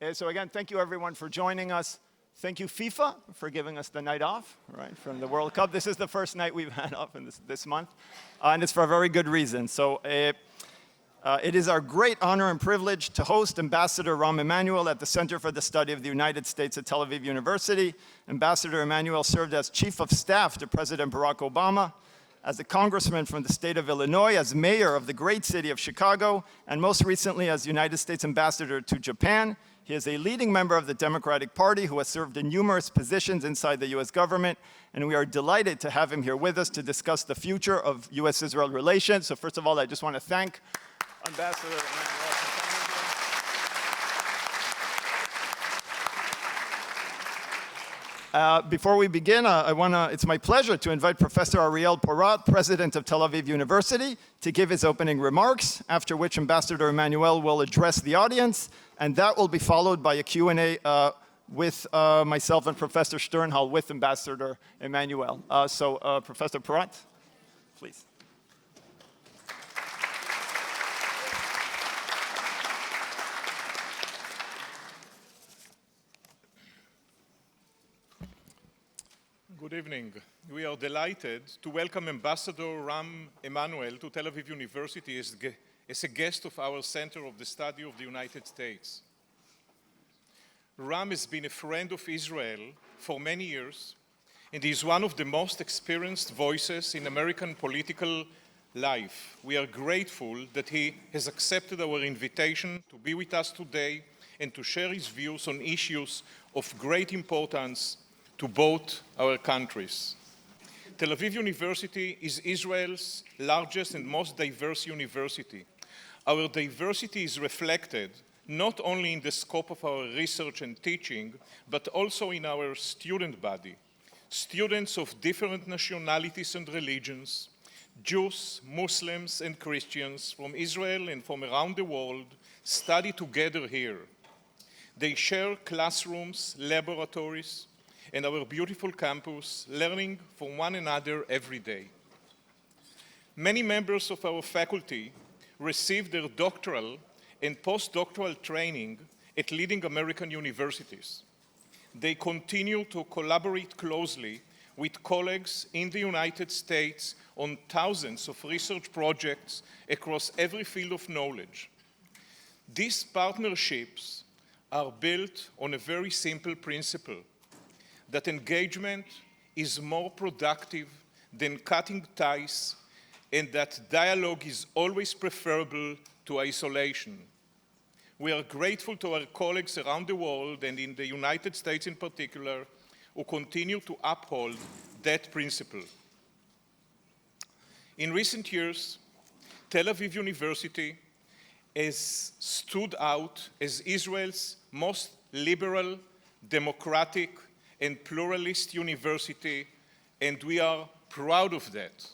So again, thank you everyone for joining us. Thank you FIFA for giving us the night off, right, from the World Cup. This is the first night we've had off in this month, and it's for a very good reason. So it is our great honor and privilege to host Ambassador Rahm Emanuel at the Center for the Study of the United States at Tel Aviv University. Ambassador Emanuel served as Chief of Staff to President Barack Obama, as a congressman from the state of Illinois, as mayor of the great city of Chicago, and most recently as United States Ambassador to Japan. He is a leading member of the Democratic Party who has served in numerous positions inside the US government, and we are delighted to have him here with us to discuss the future of US-Israel relations. So first of all, I just want to thank Ambassador Emanuel for coming here. Before we begin, it's my pleasure to invite Professor Ariel Porat, President of Tel Aviv University, to give his opening remarks, after which Ambassador Emanuel will address the audience, and that will be followed by a Q&A with myself and Professor Sternhell with Ambassador Emanuel. Professor Porat, please. Good evening. We are delighted to welcome Ambassador Rahm Emanuel to Tel Aviv University as a guest of our Center of the Study of the United States. Rahm has been a friend of Israel for many years, and he is one of the most experienced voices in American political life. We are grateful that he has accepted our invitation to be with us today and to share his views on issues of great importance to both our countries. Tel Aviv University is Israel's largest and most diverse university. Our diversity is reflected not only in the scope of our research and teaching, but also in our student body. Students of different nationalities and religions, Jews, Muslims, and Christians from Israel and from around the world study together here. They share classrooms, laboratories, and our beautiful campus, learning from one another every day. Many members of our faculty received their doctoral and postdoctoral training at leading American universities. They continue to collaborate closely with colleagues in the United States on thousands of research projects across every field of knowledge. These partnerships are built on a very simple principle: that engagement is more productive than cutting ties, and that dialogue is always preferable to isolation. We are grateful to our colleagues around the world, and in the United States in particular, who continue to uphold that principle. In recent years, Tel Aviv University has stood out as Israel's most liberal, democratic, and pluralist university, and we are proud of that.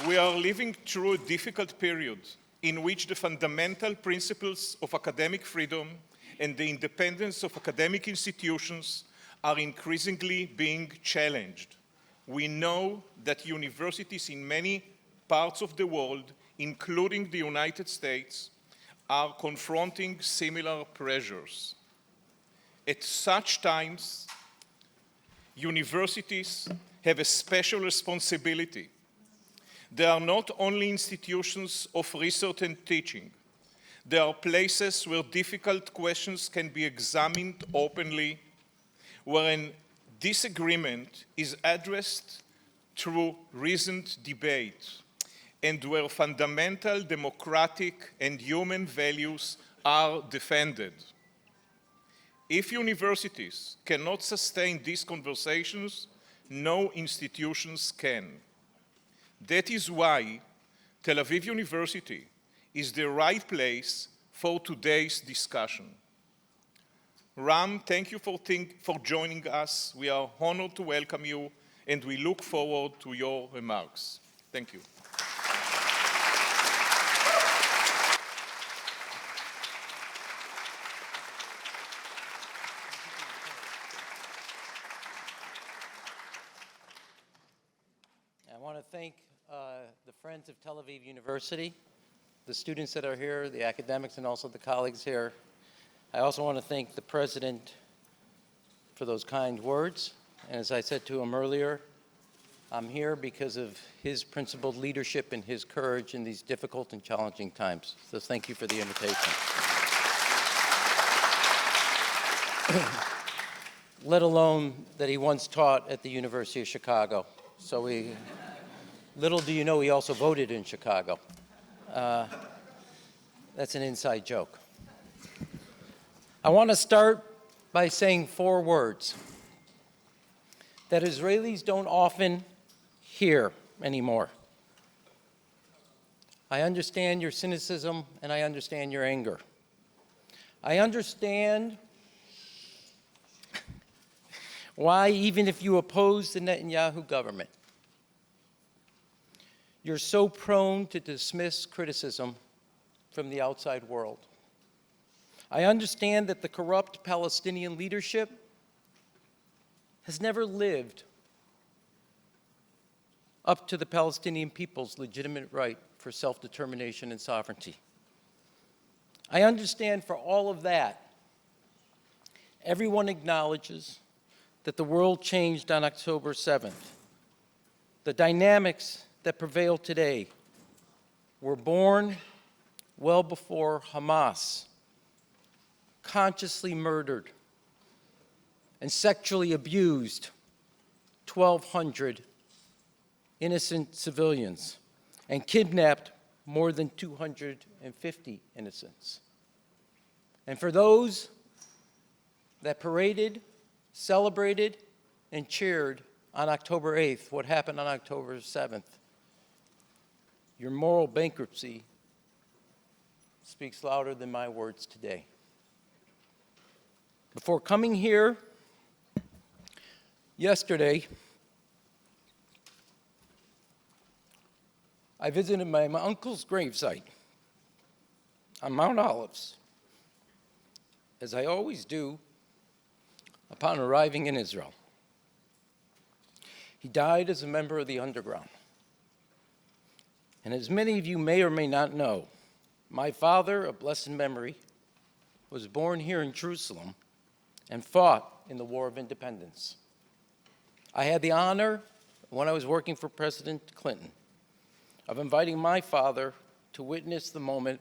We are living through a difficult period in which the fundamental principles of academic freedom and the independence of academic institutions are increasingly being challenged. We know that universities in many parts of the world, including the United States, are confronting similar pressures. At such times, universities have a special responsibility. They are not only institutions of research and teaching. They are places where difficult questions can be examined openly, where a disagreement is addressed through reasoned debate, and where fundamental democratic and human values are defended. If universities cannot sustain these conversations, no institutions can. That is why Tel Aviv University is the right place for today's discussion. Rahm, thank you for joining us. We are honored to welcome you, and we look forward to your remarks. Thank you. I want to thank the friends of Tel Aviv University, the students that are here, the academics, and also the colleagues here. I also want to thank the president for those kind words. And as I said to him earlier, I'm here because of his principled leadership and his courage in these difficult and challenging times. So thank you for the invitation. Let alone that he once taught at the University of Chicago. So little do you know, he also voted in Chicago. That's an inside joke. I want to start by saying 4 words that Israelis don't often hear anymore. I understand your cynicism and I understand your anger. I understand why, even if you oppose the Netanyahu government, you're so prone to dismiss criticism from the outside world. I understand that the corrupt Palestinian leadership has never lived up to the Palestinian people's legitimate right for self-determination and sovereignty. I understand for all of that, everyone acknowledges that the world changed on October 7th. The dynamics that prevail today were born well before Hamas consciously murdered and sexually abused 1,200 innocent civilians and kidnapped more than 250 innocents. And for those that paraded, celebrated, and cheered on October 8th, what happened on October 7th, your moral bankruptcy speaks louder than my words today. Before coming here yesterday, I visited my uncle's gravesite on Mount Olives, as I always do upon arriving in Israel. He died as a member of the underground. And as many of you may or may not know, my father, of blessed memory, was born here in Jerusalem and fought in the War of Independence. I had the honor, when I was working for President Clinton, of inviting my father to witness the moment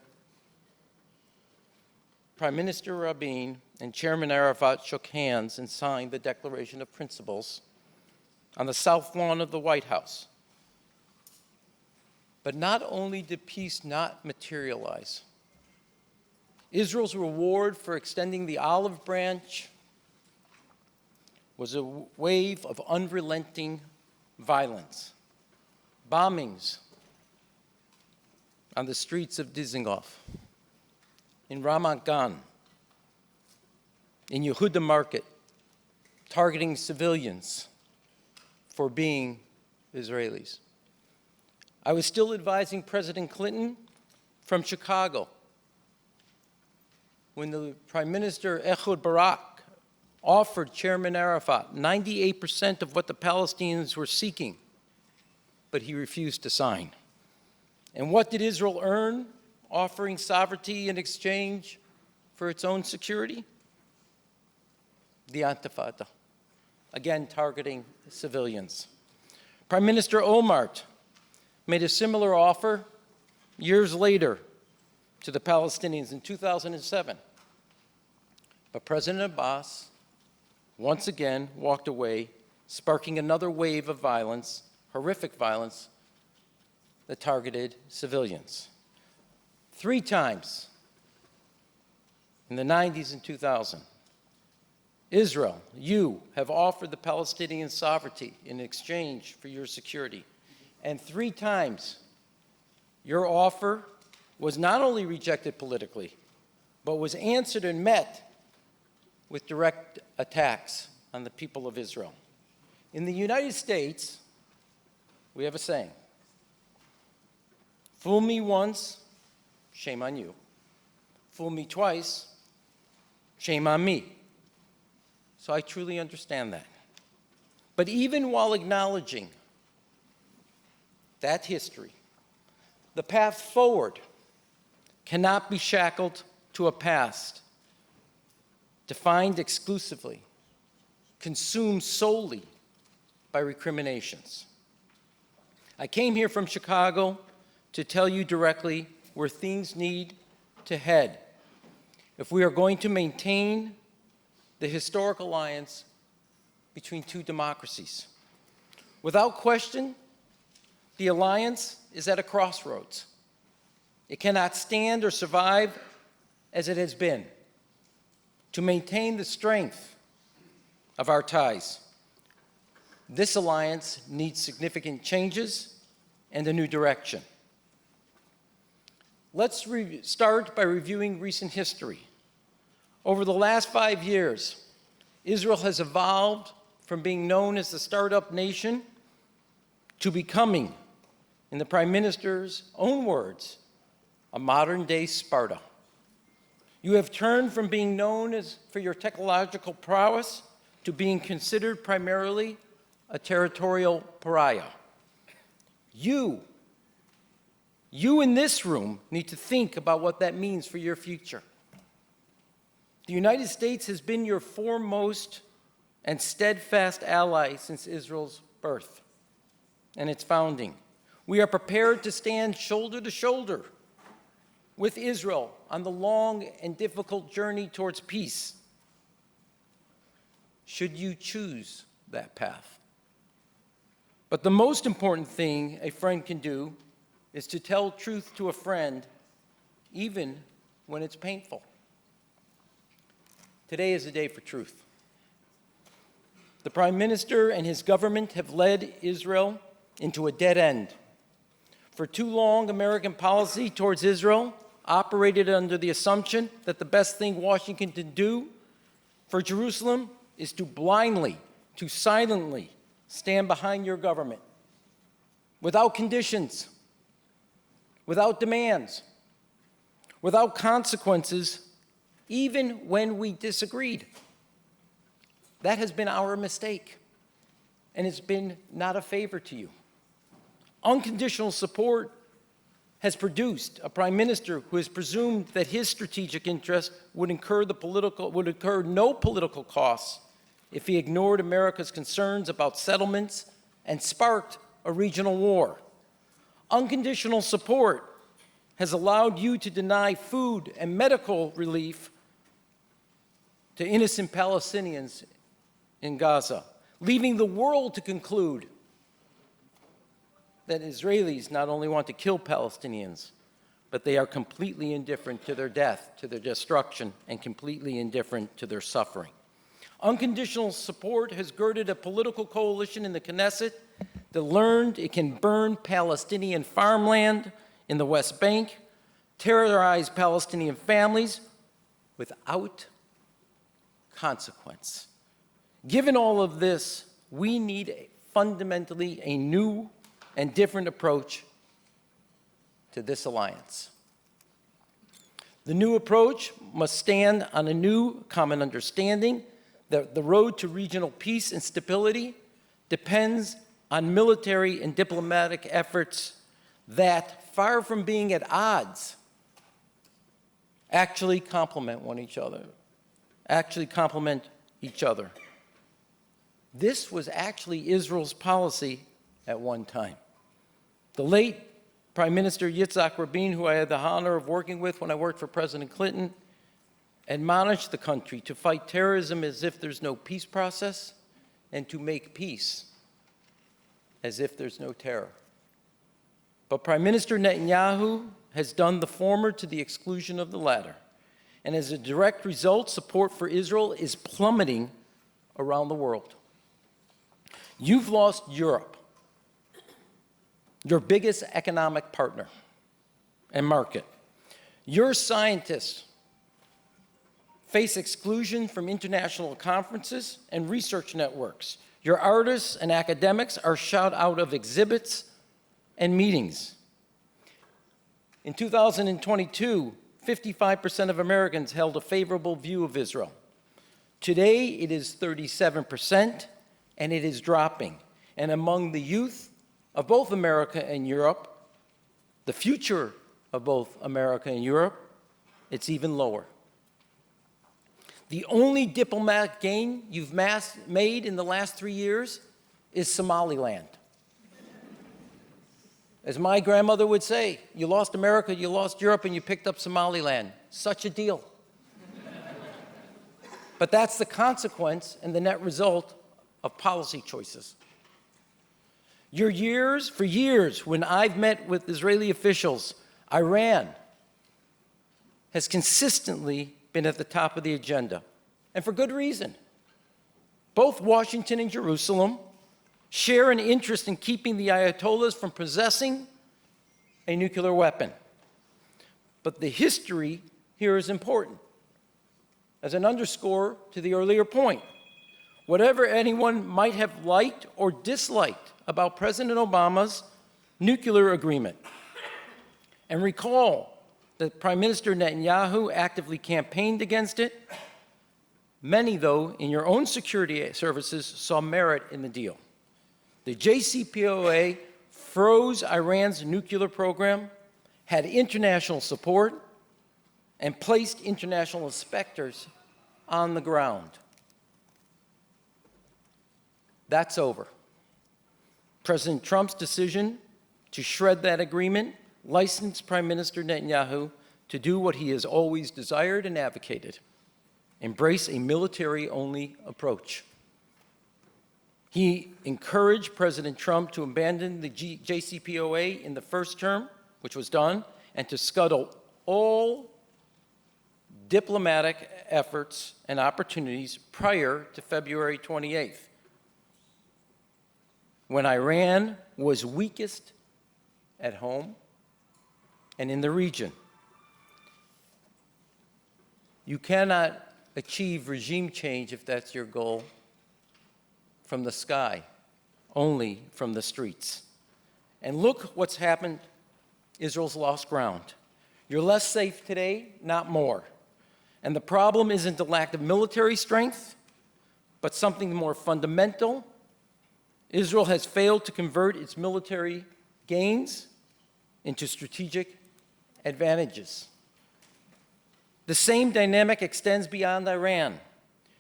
Prime Minister Rabin and Chairman Arafat shook hands and signed the Declaration of Principles on the south lawn of the White House. But not only did peace not materialize, Israel's reward for extending the olive branch was a wave of unrelenting violence, bombings on the streets of Dizengoff, in Ramat Gan, in Yehuda Market, targeting civilians for being Israelis. I was still advising President Clinton from Chicago when the Prime Minister Ehud Barak offered Chairman Arafat 98% of what the Palestinians were seeking, but he refused to sign. And what did Israel earn offering sovereignty in exchange for its own security? The Intifada, again targeting civilians. Prime Minister Olmert made a similar offer years later to the Palestinians in 2007. But President Abbas once again walked away, sparking another wave of violence, horrific violence, that targeted civilians. 3 times in the 90s and 2000, Israel, you have offered the Palestinians sovereignty in exchange for your security. And 3 times, your offer was not only rejected politically, but was answered and met with direct attacks on the people of Israel. In the United States, we have a saying, fool me once, shame on you. Fool me twice, shame on me. So I truly understand that. But even while acknowledging that history, The path forward cannot be shackled to a past defined exclusively, consumed solely by recriminations. I came here from Chicago to tell you directly where things need to head if we are going to maintain the historic alliance between two democracies. Without question, the alliance is at a crossroads. It cannot stand or survive as it has been. To maintain the strength of our ties, this alliance needs significant changes and a new direction. Let's start by reviewing recent history. Over the last 5 years, Israel has evolved from being known as the startup nation to becoming, in the Prime Minister's own words, a modern-day Sparta. You have turned from being known as for your technological prowess to being considered primarily a territorial pariah. You in this room need to think about what that means for your future. The United States has been your foremost and steadfast ally since Israel's birth and its founding. We are prepared to stand shoulder to shoulder with Israel on the long and difficult journey towards peace, should you choose that path. But the most important thing a friend can do is to tell truth to a friend, even when it's painful. Today is a day for truth. The Prime Minister and his government have led Israel into a dead end. For too long, American policy towards Israel operated under the assumption that the best thing Washington can do for Jerusalem is to blindly, to silently stand behind your government, without conditions, without demands, without consequences, even when we disagreed. That has been our mistake, and it's been not a favor to you. Unconditional support has produced a prime minister who has presumed that his strategic interest would incur no political costs if he ignored America's concerns about settlements and sparked a regional war. Unconditional support has allowed you to deny food and medical relief to innocent Palestinians in Gaza, leaving the world to conclude that Israelis not only want to kill Palestinians, but they are completely indifferent to their death, to their destruction, and completely indifferent to their suffering. Unconditional support has girded a political coalition in the Knesset that learned it can burn Palestinian farmland in the West Bank, terrorize Palestinian families without consequence. Given all of this, we need fundamentally a new and different approach to this alliance. The new approach must stand on a new common understanding that the road to regional peace and stability depends on military and diplomatic efforts that, far from being at odds, actually complement each other. This was actually Israel's policy at one time. The late Prime Minister Yitzhak Rabin, who I had the honor of working with when I worked for President Clinton, admonished the country to fight terrorism as if there's no peace process and to make peace as if there's no terror. But Prime Minister Netanyahu has done the former to the exclusion of the latter. And as a direct result, support for Israel is plummeting around the world. You've lost Europe, your biggest economic partner and market. Your scientists face exclusion from international conferences and research networks. Your artists and academics are shut out of exhibits and meetings. In 2022, 55% of Americans held a favorable view of Israel. Today, it is 37%, and it is dropping. And among the youth of both America and Europe, the future of both America and Europe, it's even lower. The only diplomatic gain you've made in the last 3 years is Somaliland. As my grandmother would say, you lost America, you lost Europe, and you picked up Somaliland. Such a deal. But that's the consequence and the net result of policy choices. For years, when I've met with Israeli officials, Iran has consistently been at the top of the agenda, and for good reason. Both Washington and Jerusalem share an interest in keeping the Ayatollahs from possessing a nuclear weapon. But the history here is important. As an underscore to the earlier point, whatever anyone might have liked or disliked about President Obama's nuclear agreement, and recall that Prime Minister Netanyahu actively campaigned against it, many, though, in your own security services saw merit in the deal. The JCPOA froze Iran's nuclear program, had international support, and placed international inspectors on the ground. That's over. President Trump's decision to shred that agreement licensed Prime Minister Netanyahu to do what he has always desired and advocated: embrace a military-only approach. He encouraged President Trump to abandon the JCPOA in the first term, which was done, and to scuttle all diplomatic efforts and opportunities prior to February 28th, when Iran was weakest at home and in the region. You cannot achieve regime change, if that's your goal, from the sky, only from the streets. And look what's happened. Israel's lost ground. You're less safe today, not more. And the problem isn't the lack of military strength, but something more fundamental. Israel has failed to convert its military gains into strategic advantages. The same dynamic extends beyond Iran.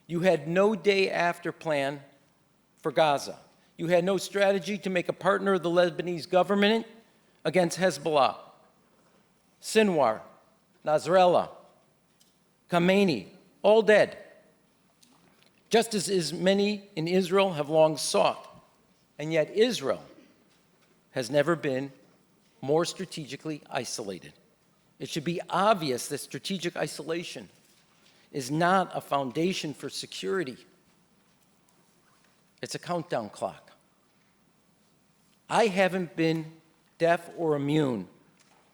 You had no day after plan for Gaza. You had no strategy to make a partner of the Lebanese government against Hezbollah, Sinwar, Nasrallah, Khamenei, all dead. Just as many in Israel have long sought. And yet Israel has never been more strategically isolated. It should be obvious that strategic isolation is not a foundation for security. It's a countdown clock. I haven't been deaf or immune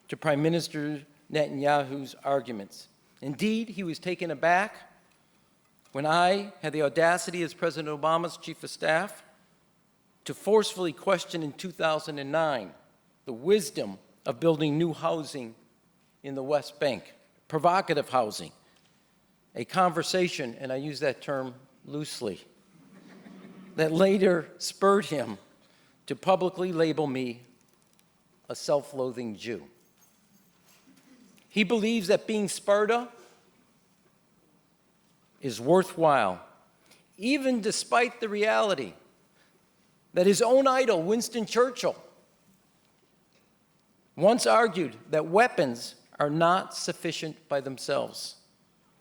to Prime Minister Netanyahu's arguments. Indeed, he was taken aback when I had the audacity as President Obama's chief of staff to forcefully question in 2009 the wisdom of building new housing in the West Bank, provocative housing, a conversation, and I use that term loosely, that later spurred him to publicly label me a self-loathing Jew. He believes that being Sparta is worthwhile, even despite the reality that his own idol, Winston Churchill, once argued that weapons are not sufficient by themselves.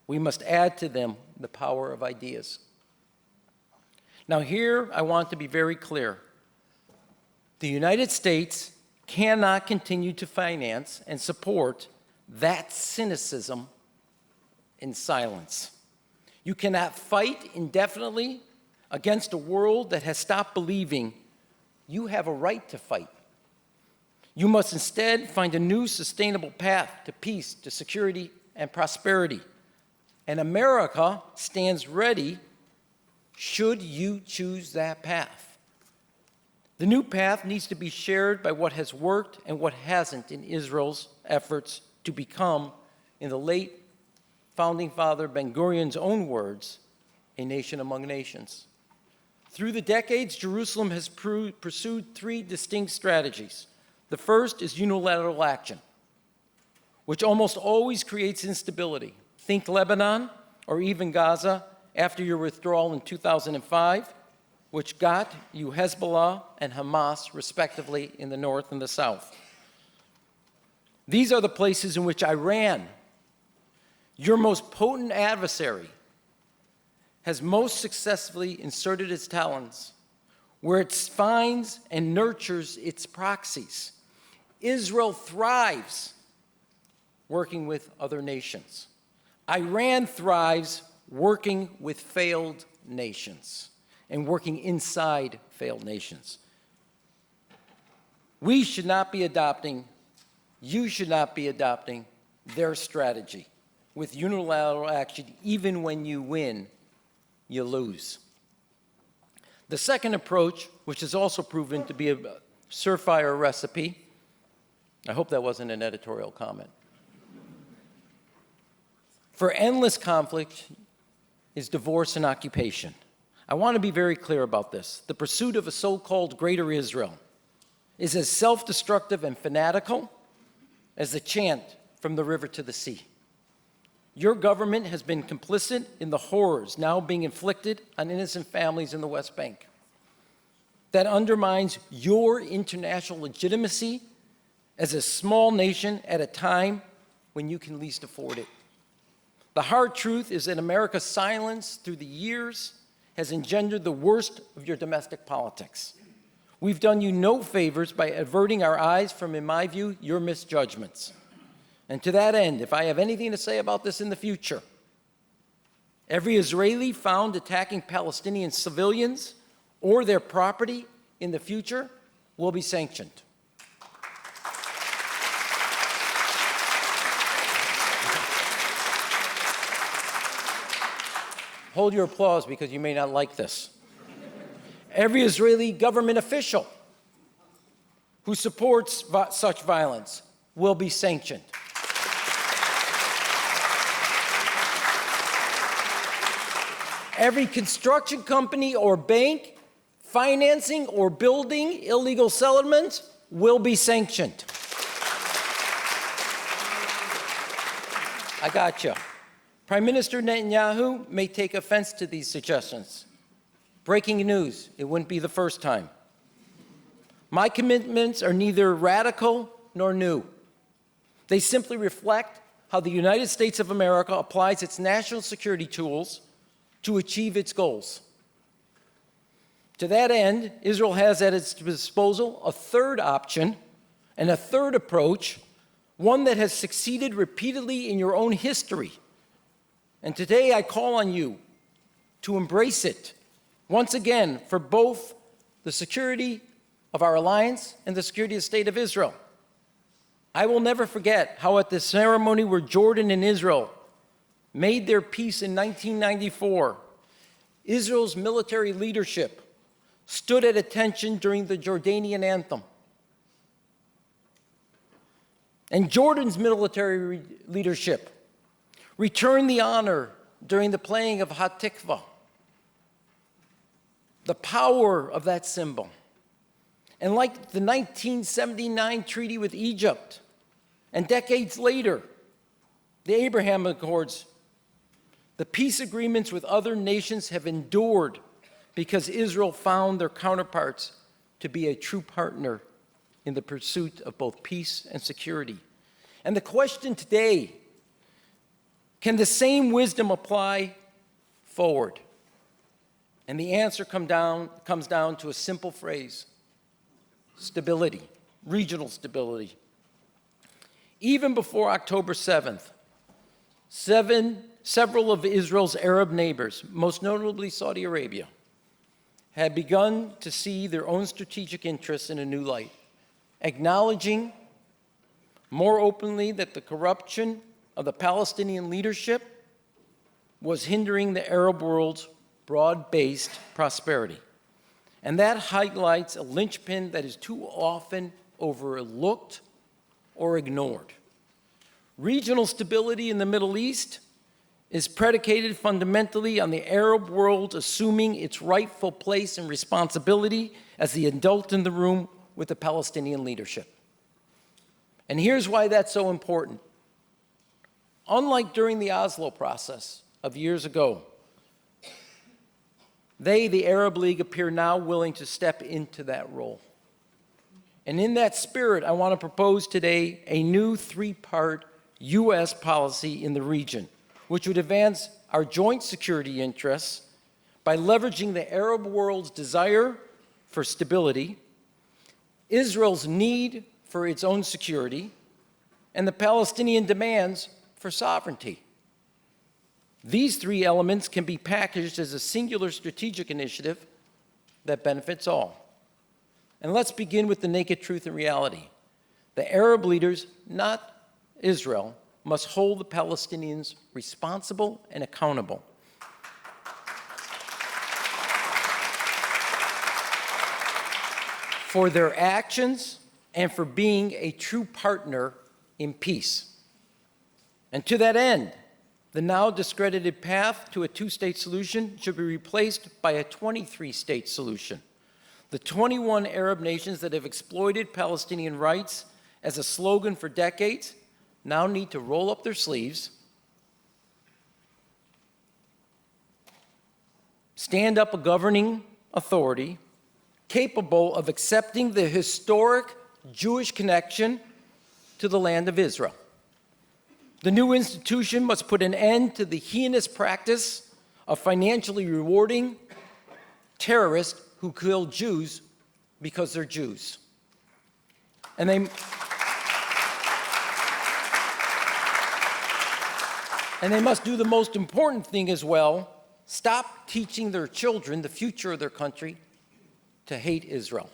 We must add to them the power of ideas. Now here, I want to be very clear. The United States cannot continue to finance and support that cynicism in silence. You cannot fight indefinitely against a world that has stopped believing you have a right to fight. You must instead find a new sustainable path to peace, to security, and prosperity. And America stands ready should you choose that path. The new path needs to be shared by what has worked and what hasn't in Israel's efforts to become, in the late founding father Ben-Gurion's own words, a nation among nations. Through the decades, Jerusalem has pursued three distinct strategies: The first is unilateral action, which almost always creates instability. Think Lebanon or even Gaza after your withdrawal in 2005, which got you Hezbollah and Hamas, respectively, in the north and the south. These are the places in which Iran, your most potent adversary, has most successfully inserted its talons, where it finds and nurtures its proxies. Israel thrives working with other nations. Iran thrives working with failed nations and working inside failed nations. We should not be adopting, you should not be adopting their strategy with unilateral action. Even when you win, you lose. The second approach, which has also proven to be a surefire recipe, I hope that wasn't an editorial comment, for endless conflict is divorce and occupation. I want to be very clear about this. The pursuit of a so-called Greater Israel is as self-destructive and fanatical as the chant from the river to the sea. Your government has been complicit in the horrors now being inflicted on innocent families in the West Bank. That undermines your international legitimacy as a small nation at a time when you can least afford it. The hard truth is that America's silence through the years has engendered the worst of your domestic politics. We've done you no favors by averting our eyes from, in my view, your misjudgments. And to that end, if I have anything to say about this in the future, every Israeli found attacking Palestinian civilians or their property in the future will be sanctioned. Hold your applause because you may not like this. Every Israeli government official who supports such violence will be sanctioned. Every construction company or bank financing or building illegal settlements will be sanctioned. I got you. Prime Minister Netanyahu may take offense to these suggestions. Breaking news, it wouldn't be the first time. My commitments are neither radical nor new. They simply reflect how the United States of America applies its national security tools to achieve its goals. To that end, Israel has at its disposal a third option and a third approach, one that has succeeded repeatedly in your own history. And today I call on you to embrace it, once again, for both the security of our alliance and the security of the State of Israel. I will never forget how at the ceremony where Jordan and Israel made their peace in 1994, Israel's military leadership stood at attention during the Jordanian anthem. And Jordan's military leadership returned the honor during the playing of Hatikvah. The power of that symbol. And like the 1979 treaty with Egypt, and decades later, the Abraham Accords, the peace agreements with other nations have endured because Israel found their counterparts to be a true partner in the pursuit of both peace and security. And the question today, can the same wisdom apply forward? And the answer comes down to a simple phrase: stability, regional stability. Even before October 7th, several of Israel's Arab neighbors, most notably Saudi Arabia, had begun to see their own strategic interests in a new light, acknowledging more openly that the corruption of the Palestinian leadership was hindering the Arab world's broad-based prosperity. And that highlights a linchpin that is too often overlooked or ignored. Regional stability in the Middle East is predicated fundamentally on the Arab world assuming its rightful place and responsibility as the adult in the room with the Palestinian leadership. And here's why that's so important. Unlike during the Oslo process of years ago, they, the Arab League, appear now willing to step into that role. And in that spirit, I want to propose today a new three-part U.S. policy in the region, which would advance our joint security interests by leveraging the Arab world's desire for stability, Israel's need for its own security, and the Palestinian demands for sovereignty. These three elements can be packaged as a singular strategic initiative that benefits all. And let's begin with the naked truth and reality. The Arab leaders, not Israel, must hold the Palestinians responsible and accountable. For their actions and for being a true partner in peace. And to that end, the now discredited path to a two-state solution should be replaced by a 23-state solution. The 21 Arab nations that have exploited Palestinian rights as a slogan for decades now need to roll up their sleeves, stand up a governing authority capable of accepting the historic Jewish connection to the land of Israel. The new institution must put an end to the heinous practice of financially rewarding terrorists who kill Jews because they're Jews. And they must do the most important thing as well, stop teaching their children, the future of their country, to hate Israel.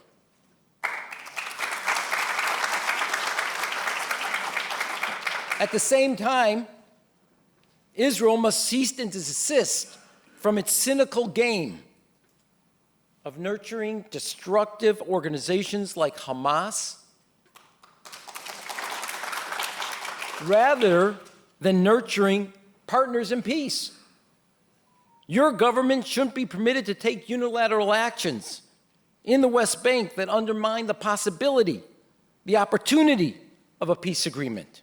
At the same time, Israel must cease and desist from its cynical game of nurturing destructive organizations like Hamas, rather than nurturing partners in peace. Your government shouldn't be permitted to take unilateral actions in the West Bank that undermine the possibility, the opportunity of a peace agreement.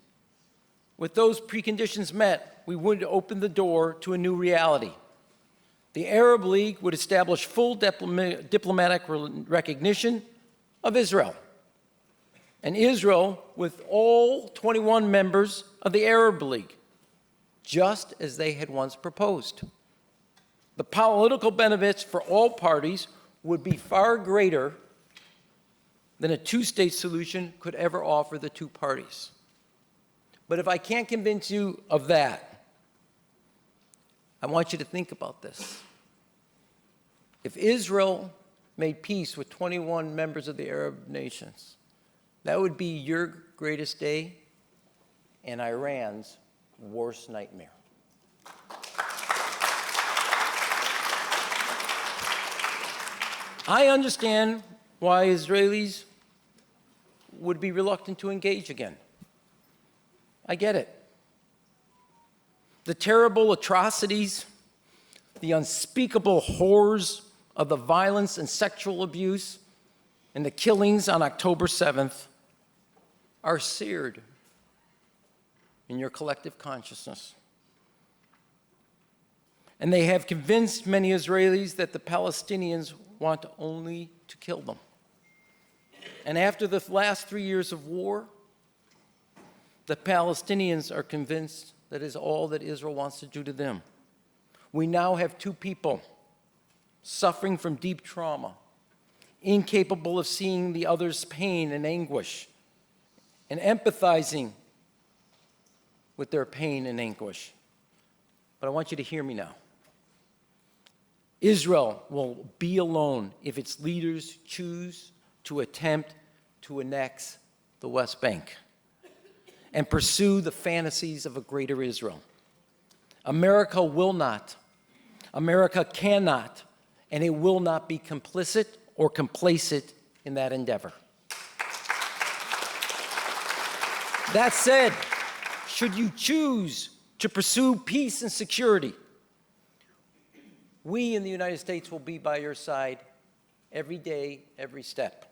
With those preconditions met, we would open the door to a new reality. The Arab League would establish full diplomatic recognition of Israel. And Israel with all 21 members of the Arab League, just as they had once proposed. The political benefits for all parties would be far greater than a two-state solution could ever offer the two parties. But if I can't convince you of that, I want you to think about this. If Israel made peace with 21 members of the Arab nations, that would be your greatest day and Iran's worst nightmare. I understand why Israelis would be reluctant to engage again. I get it. The terrible atrocities, the unspeakable horrors of the violence and sexual abuse and the killings on October 7th are seared in your collective consciousness. And they have convinced many Israelis that the Palestinians want only to kill them. And after the last 3 years of war, the Palestinians are convinced that is all that Israel wants to do to them. We now have two people suffering from deep trauma, incapable of seeing the other's pain and anguish, and empathizing with their pain and anguish. But I want you to hear me now. Israel will be alone if its leaders choose to attempt to annex the West Bank and pursue the fantasies of a greater Israel. America will not, America cannot, and it will not be complicit or complacent in that endeavor. That said, should you choose to pursue peace and security, we in the United States will be by your side every day, every step.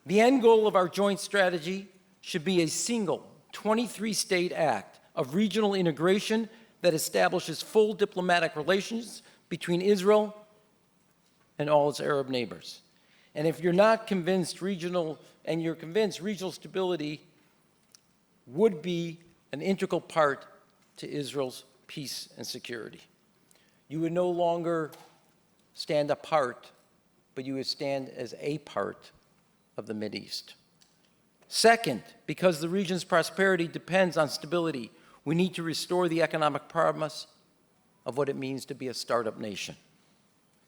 The end goal of our joint strategy should be a single 23-state act of regional integration that establishes full diplomatic relations between Israel and all its Arab neighbors. And if you're not convinced regional stability would be an integral part to Israel's peace and security. You would no longer stand apart, but you would stand as a part of the Mideast. Second, because the region's prosperity depends on stability, we need to restore the economic promise of what it means to be a startup nation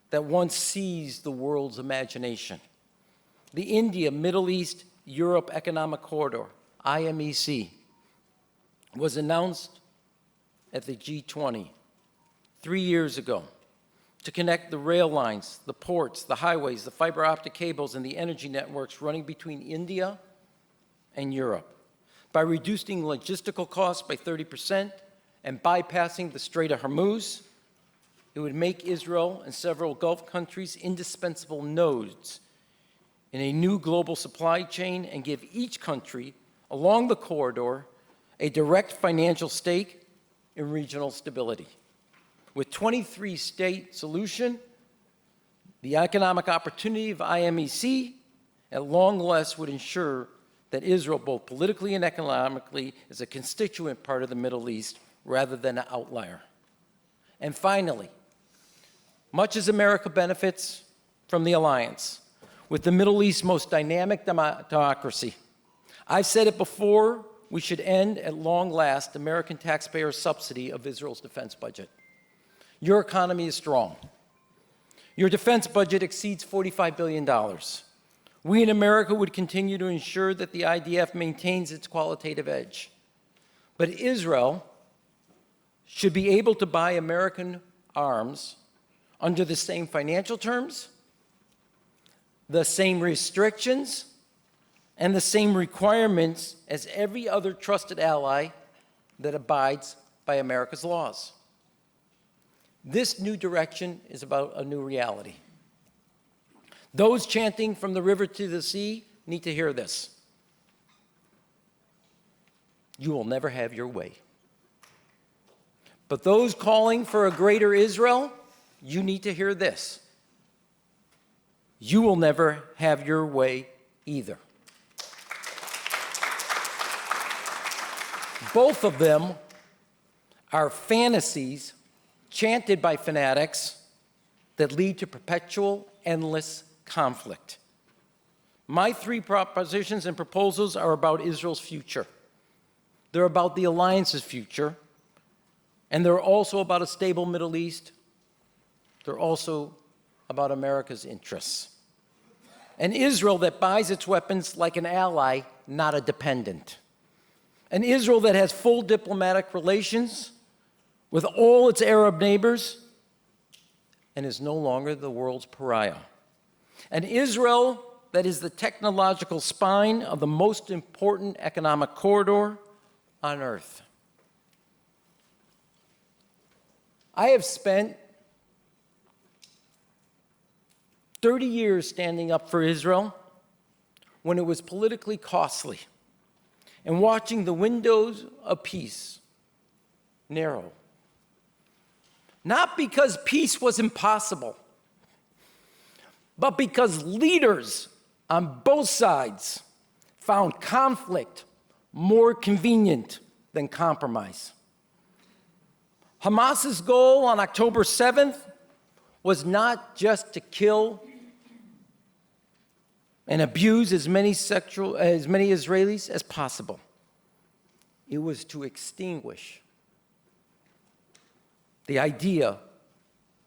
that once seized the world's imagination. The India, Middle East, Europe Economic Corridor, IMEC, was announced at the G20 3 years ago to connect the rail lines, the ports, the highways, the fiber optic cables, and the energy networks running between India and Europe. By reducing logistical costs by 30% and bypassing the Strait of Hormuz, it would make Israel and several Gulf countries indispensable nodes in a new global supply chain and give each country along the corridor a direct financial stake in regional stability. With 23-state solution, the economic opportunity of IMEC at long last would ensure that Israel, both politically and economically, is a constituent part of the Middle East rather than an outlier. And finally, much as America benefits from the alliance with the Middle East's most dynamic democracy, I've said it before, we should end at long last American taxpayers' subsidy of Israel's defense budget. Your economy is strong. Your defense budget exceeds $45 billion. We in America would continue to ensure that the IDF maintains its qualitative edge. But Israel should be able to buy American arms under the same financial terms, the same restrictions, and the same requirements as every other trusted ally that abides by America's laws. This new direction is about a new reality. Those chanting from the river to the sea need to hear this. You will never have your way. But those calling for a greater Israel, you need to hear this. You will never have your way either. Both of them are fantasies chanted by fanatics that lead to perpetual, endless conflict. My three propositions and proposals are about Israel's future. They're about the alliance's future, and they're also about a stable Middle East. They're also about America's interests. An Israel that buys its weapons like an ally, not a dependent. An Israel that has full diplomatic relations with all its Arab neighbors and is no longer the world's pariah. An Israel that is the technological spine of the most important economic corridor on earth. I have spent 30 years standing up for Israel when it was politically costly and watching the windows of peace narrow. Not because peace was impossible, but because leaders on both sides found conflict more convenient than compromise. Hamas's goal on October 7th was not just to kill and abuse as many Israelis as possible. It was to extinguish the idea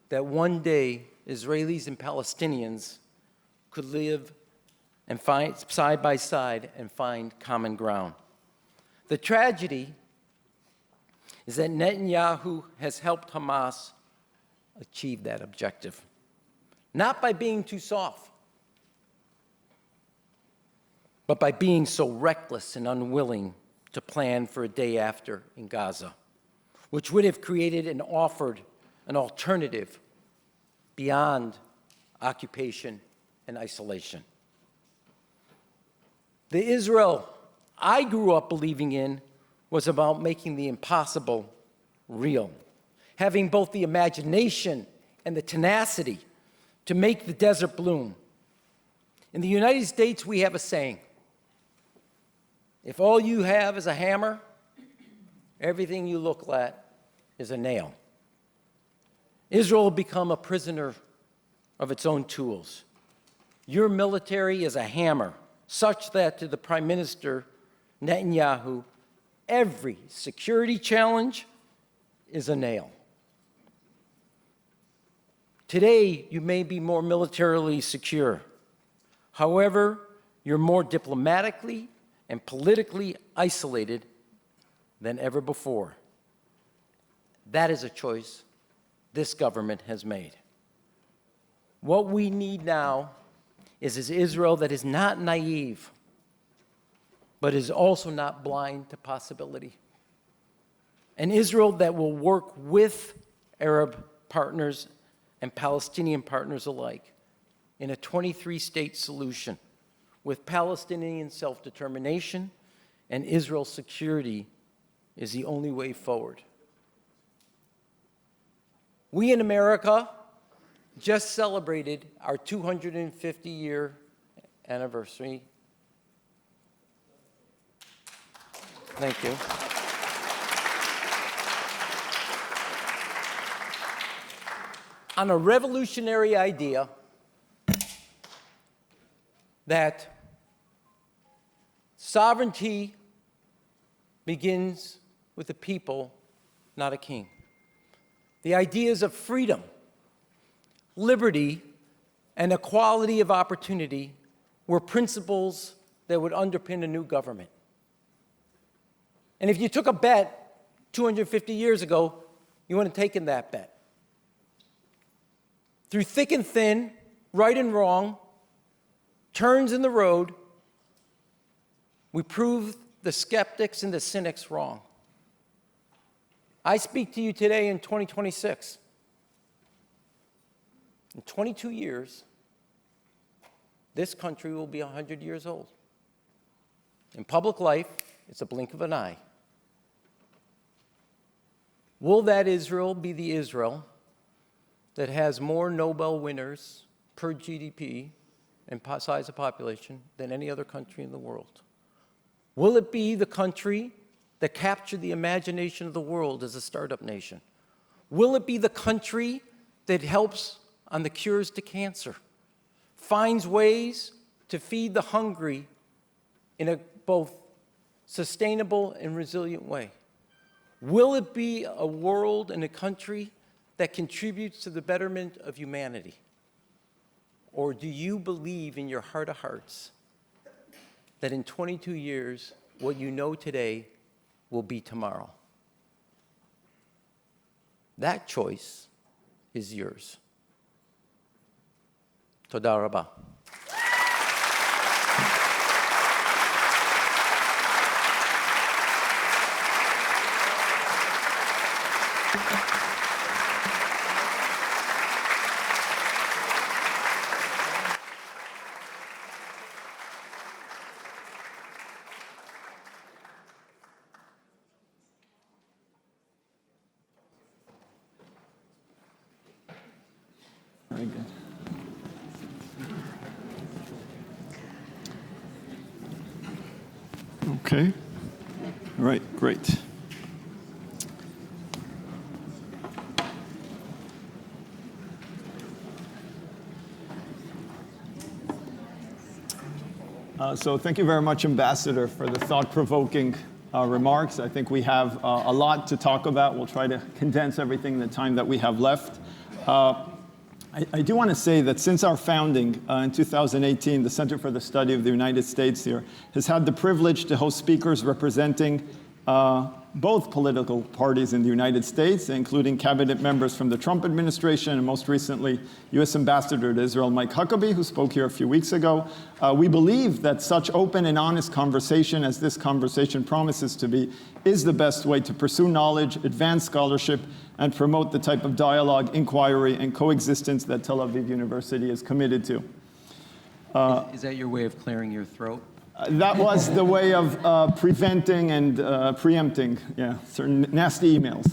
that one day Israelis and Palestinians could live and find side by side and find common ground. The tragedy is that Netanyahu has helped Hamas achieve that objective, not by being too soft, but by being so reckless and unwilling to plan for a day after in Gaza, which would have created and offered an alternative beyond occupation and isolation. The Israel I grew up believing in was about making the impossible real, having both the imagination and the tenacity to make the desert bloom. In the United States, we have a saying: if all you have is a hammer, everything you look at is a nail. Israel will become a prisoner of its own tools. Your military is a hammer, such that to the Prime Minister Netanyahu, every security challenge is a nail. Today, you may be more militarily secure. However, you're more diplomatically and politically isolated than ever before. That is a choice this government has made. What we need now is an Israel that is not naive, but is also not blind to possibility. An Israel that will work with Arab partners and Palestinian partners alike in a 23-state solution with Palestinian self-determination and Israel's security is the only way forward. We in America just celebrated our 250-year anniversary. Thank you. On a revolutionary idea that sovereignty begins with the people, not a king. The ideas of freedom, liberty, and equality of opportunity were principles that would underpin a new government. And if you took a bet 250 years ago, you would have taken that bet. Through thick and thin, right and wrong, turns in the road, we proved the skeptics and the cynics wrong. I speak to you today in 2026. In 22 years, this country will be 100 years old. In public life, it's a blink of an eye. Will that Israel be the Israel that has more Nobel winners per GDP and size of population than any other country in the world? Will it be the country that captured the imagination of the world as a startup nation? Will it be the country that helps on the cures to cancer, finds ways to feed the hungry in a both sustainable and resilient way? Will it be a world and a country that contributes to the betterment of humanity? Or do you believe in your heart of hearts that in 22 years, what you know today will be tomorrow? That choice is yours. Toda Rabah. Very good. Okay. All right, great. So thank you very much, Ambassador, for the thought-provoking remarks. I think we have a lot to talk about. We'll try to condense everything in the time that we have left. I do want to say that since our founding in 2018, the Center for the Study of the United States here has had the privilege to host speakers representing both political parties in the United States, including cabinet members from the Trump administration and most recently U.S. Ambassador to Israel Mike Huckabee, who spoke here a few weeks ago. We believe that such open and honest conversation as this conversation promises to be is the best way to pursue knowledge, advance scholarship, and promote the type of dialogue, inquiry, and coexistence that Tel Aviv University is committed to. Is that your way of clearing your throat? That was the way of preventing and preempting, certain nasty emails.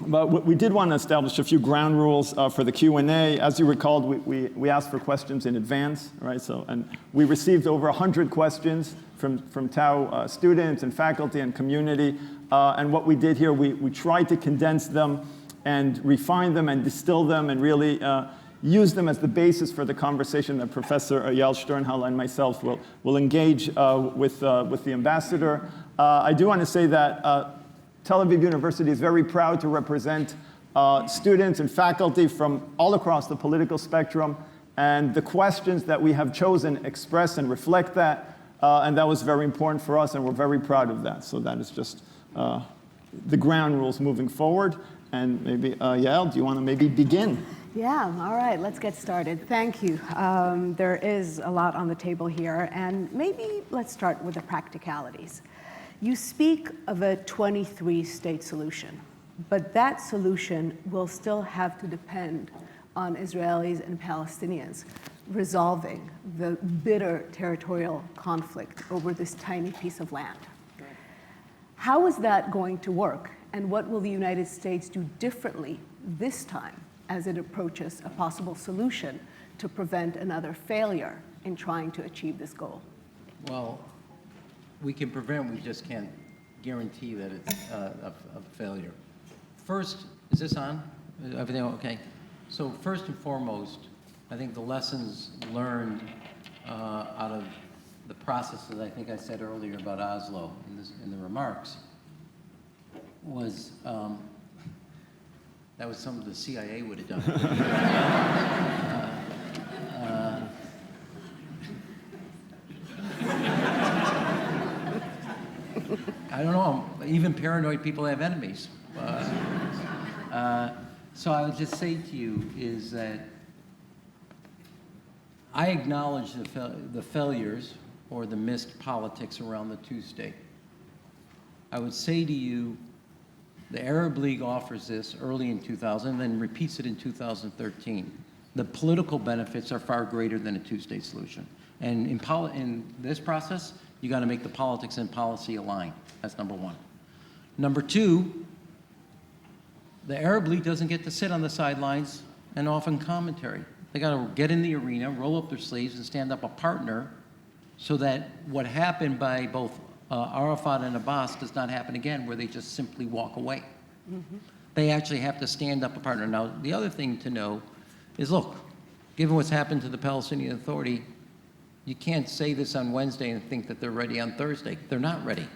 But we did want to establish a few ground rules for the Q&A. As you recalled, we asked for questions in advance, right? And we received over 100 questions from Tau students and faculty and community. And what we did here, we tried to condense them and refine them and distill them and really use them as the basis for the conversation that Professor Yael Sternhell and myself will engage with the ambassador. I do want to say that Tel Aviv University is very proud to represent students and faculty from all across the political spectrum, and the questions that we have chosen express and reflect that, and that was very important for us, and we're very proud of that. So that is just the ground rules moving forward. And maybe, Yael, do you want to maybe begin? Yeah, all right, let's get started. Thank you. There is a lot on the table here, and maybe let's start with the practicalities. You speak of a 23-state solution, but that solution will still have to depend on Israelis and Palestinians resolving the bitter territorial conflict over this tiny piece of land. How is that going to work, and what will the United States do differently this time as it approaches a possible solution to prevent another failure in trying to achieve this goal? Well, we can prevent, we just can't guarantee that it's a failure. First, is this on? Is everything okay? So first and foremost, I think the lessons learned out of the processes, I think I said earlier about Oslo in the remarks, was that was something the CIA would have done. I don't know, even paranoid people have enemies. So I would just say to you is that I acknowledge the failures or the missed politics around the two-state. I would say to you, the Arab League offers this early in 2000 and then repeats it in 2013. The political benefits are far greater than a two-state solution. And in this process, you got to make the politics and policy align. That's number one. Number two, the Arab League doesn't get to sit on the sidelines and often commentary. They got to get in the arena, roll up their sleeves, and stand up a partner so that what happened by both Arafat and Abbas does not happen again, where they just simply walk away. Mm-hmm. They actually have to stand up a partner. Now, the other thing to know is, look, given what's happened to the Palestinian Authority, you can't say this on Wednesday and think that they're ready on Thursday. They're not ready.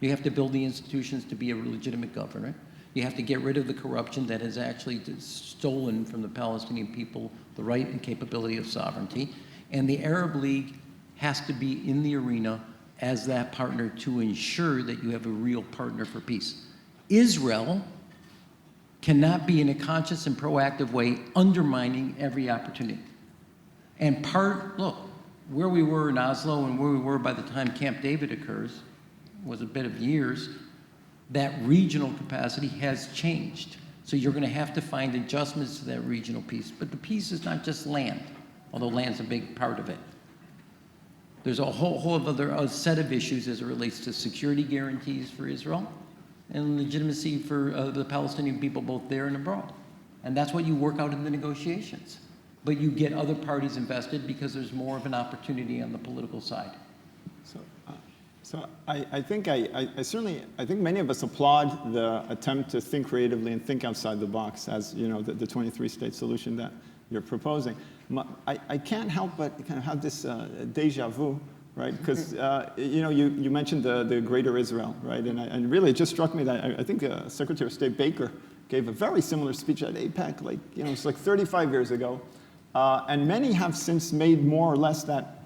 You have to build the institutions to be a legitimate government. You have to get rid of the corruption that has actually stolen from the Palestinian people the right and capability of sovereignty. And the Arab League has to be in the arena as that partner to ensure that you have a real partner for peace. Israel cannot be in a conscious and proactive way undermining every opportunity. And look, where we were in Oslo and where we were by the time Camp David occurs was a bit of years. That regional capacity has changed. So you're going to have to find adjustments to that regional piece. But the piece is not just land, although land's a big part of it. There's a whole other set of issues as it relates to security guarantees for Israel and legitimacy for the Palestinian people both there and abroad. And that's what you work out in the negotiations. But you get other parties invested because there's more of an opportunity on the political side. So I think many of us applaud the attempt to think creatively and think outside the box, as you know, the 23-state solution that you're proposing. I can't help but kind of have this deja vu, right? Because you mentioned the Greater Israel, right? And really, it just struck me that I think Secretary of State Baker gave a very similar speech at AIPAC, it's like 35 years ago, and many have since made more or less that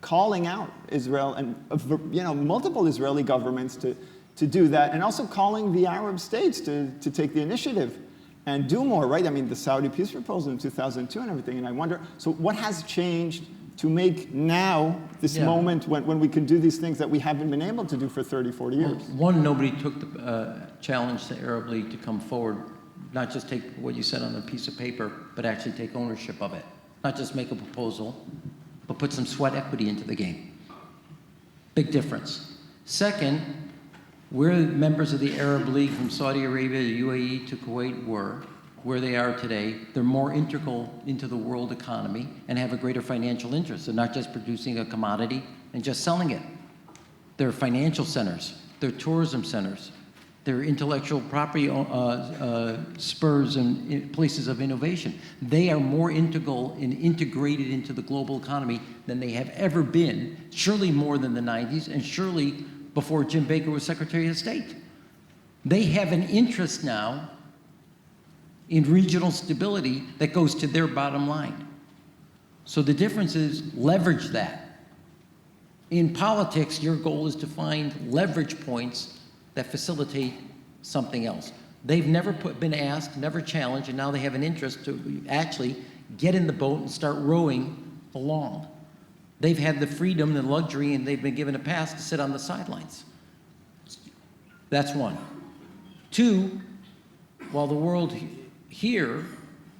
calling out Israel and multiple Israeli governments to do that, and also calling the Arab states to take the initiative and do more, right? I mean, the Saudi peace proposal in 2002 and everything, and I wonder, so what has changed to make now this moment when we can do these things that we haven't been able to do for 30, 40 years? Well, one, nobody took the challenge the Arab League to come forward, not just take what you said on a piece of paper, but actually take ownership of it. Not just make a proposal, but put some sweat equity into the game. Big difference. Second, where members of the Arab League from Saudi Arabia to UAE to Kuwait were, where they are today, they're more integral into the world economy and have a greater financial interest. They're not just producing a commodity and just selling it. They're financial centers, they're tourism centers, they're intellectual property spurs and places of innovation. They are more integral and integrated into the global economy than they have ever been, surely more than the 90s, and surely before Jim Baker was Secretary of State. They have an interest now in regional stability that goes to their bottom line. So the difference is leverage that. In politics, your goal is to find leverage points that facilitate something else. They've never been asked, never challenged, and now they have an interest to actually get in the boat and start rowing along. They've had the freedom and luxury, and they've been given a pass to sit on the sidelines. That's one. Two, while the world here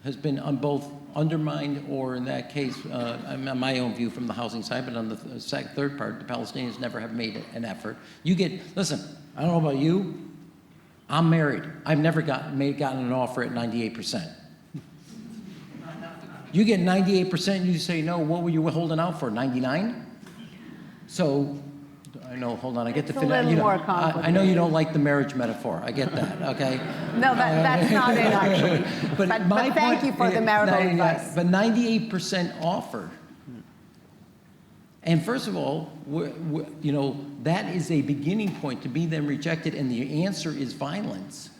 has been on both undermined, or in that case, my own view from the housing side, but on the third part, the Palestinians never have made an effort. Listen, I don't know about you, I'm married. I've never gotten an offer at 98%. You get 98% and you say no, what were you holding out for, 99? So, I know, hold on, I get the It's a little more complicated. I know you don't like the marriage metaphor, I get that, okay? No, that's not it, actually. But thank you for the marital advice. But 98% offer. And first of all, that is a beginning point to be then rejected, and the answer is violence.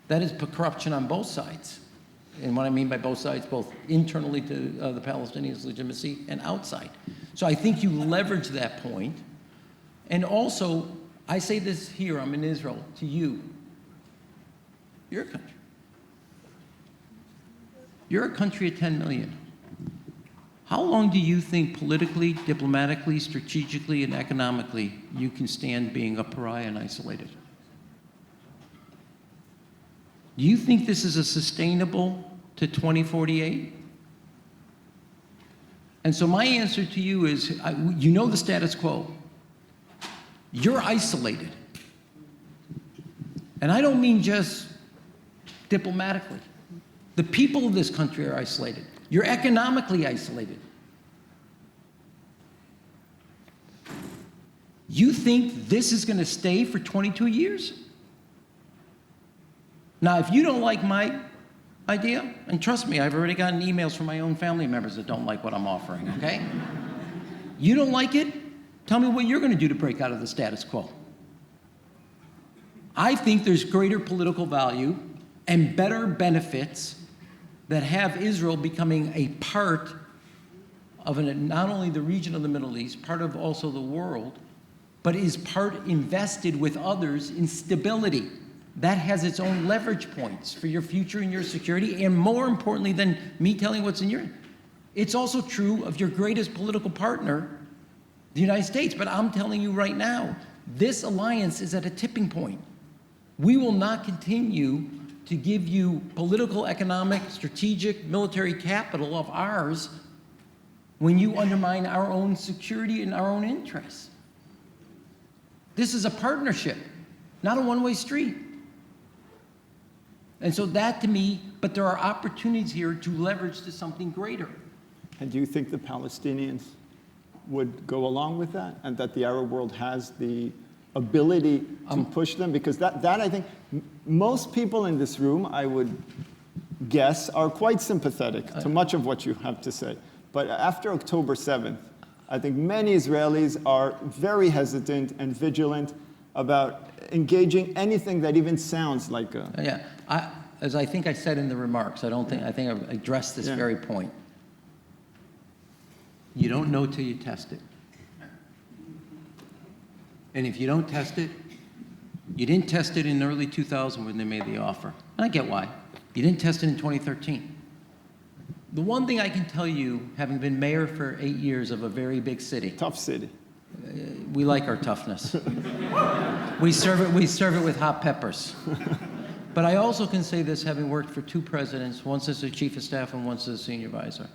That is corruption on both sides. And what I mean by both sides, both internally to the Palestinians' legitimacy and outside. So I think you leverage that point. And also, I say this here, I'm in Israel, to you. You're a country. You're a country of 10 million. How long do you think politically, diplomatically, strategically, and economically you can stand being a pariah and isolated? Do you think this is a sustainable to 2048? And so my answer to you is, you know the status quo. You're isolated. And I don't mean just diplomatically. The people of this country are isolated. You're economically isolated. You think this is going to stay for 22 years? Now, if you don't like my idea, and trust me, I've already gotten emails from my own family members that don't like what I'm offering, okay? You don't like it? Tell me what you're going to do to break out of the status quo. I think there's greater political value and better benefits that have Israel becoming a part of not only the region of the Middle East, part of also the world, but is part invested with others in stability. That has its own leverage points for your future and your security, and more importantly than me telling what's in your... It's also true of your greatest political partner, the United States. But I'm telling you right now, this alliance is at a tipping point. We will not continue to give you political, economic, strategic, military capital of ours when you undermine our own security and our own interests. This is a partnership, not a one-way street. And so that to me, but there are opportunities here to leverage to something greater. And do you think the Palestinians would go along with that, and that the Arab world has the ability to push them? Because that I think most people in this room, I would guess, are quite sympathetic to much of what you have to say. But after October 7th, I think many Israelis are very hesitant and vigilant about engaging anything that even sounds like a... Yeah, as I think I said in the remarks, I think I've addressed this very point. You don't know till you test it. And if you don't test it, you didn't test it in early 2000 when they made the offer. And I get why. You didn't test it in 2013. The one thing I can tell you, having been mayor for 8 years of a very big city. Tough city. We like our toughness. we serve it with hot peppers. But I also can say this, having worked for 2 presidents, once as the chief of staff and once as a senior advisor.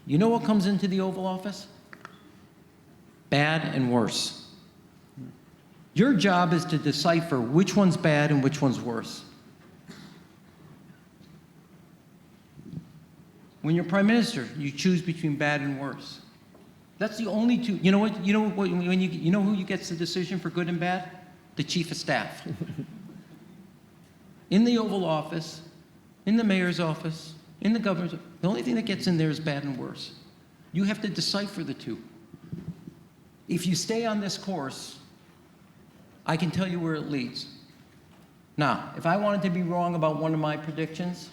You know what comes into the Oval Office? bad and worse. Your job is to decipher which one's bad and which one's worse. When you're prime minister, you choose between bad and worse. That's the only two. You know what? You know what? You know who gets the decision for good and bad? The chief of staff. In the Oval Office, in the mayor's office, in the governor's office, the only thing that gets in there is bad and worse. You have to decipher the two. If you stay on this course, I can tell you where it leads. Now, if I wanted to be wrong about one of my predictions,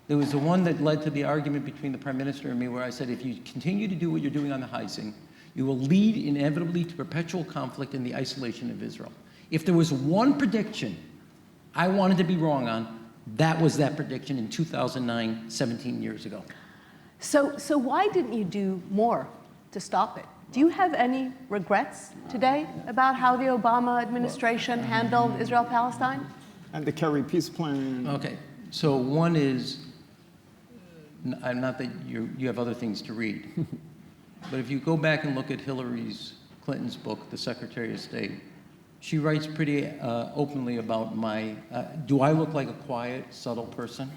there was the one that led to the argument between the prime minister and me where I said, if you continue to do what you're doing on the Heising, you will lead inevitably to perpetual conflict and the isolation of Israel. If there was one prediction I wanted to be wrong on, that was that prediction in 2009, 17 years ago. So why didn't you do more to stop it? Do you have any regrets today about how the Obama administration handled Israel-Palestine? And the Kerry peace plan. Okay, so one is, not that you have other things to read, but if you go back and look at Hillary Clinton's book, The Secretary of State, she writes pretty openly about my, do I look like a quiet, subtle person?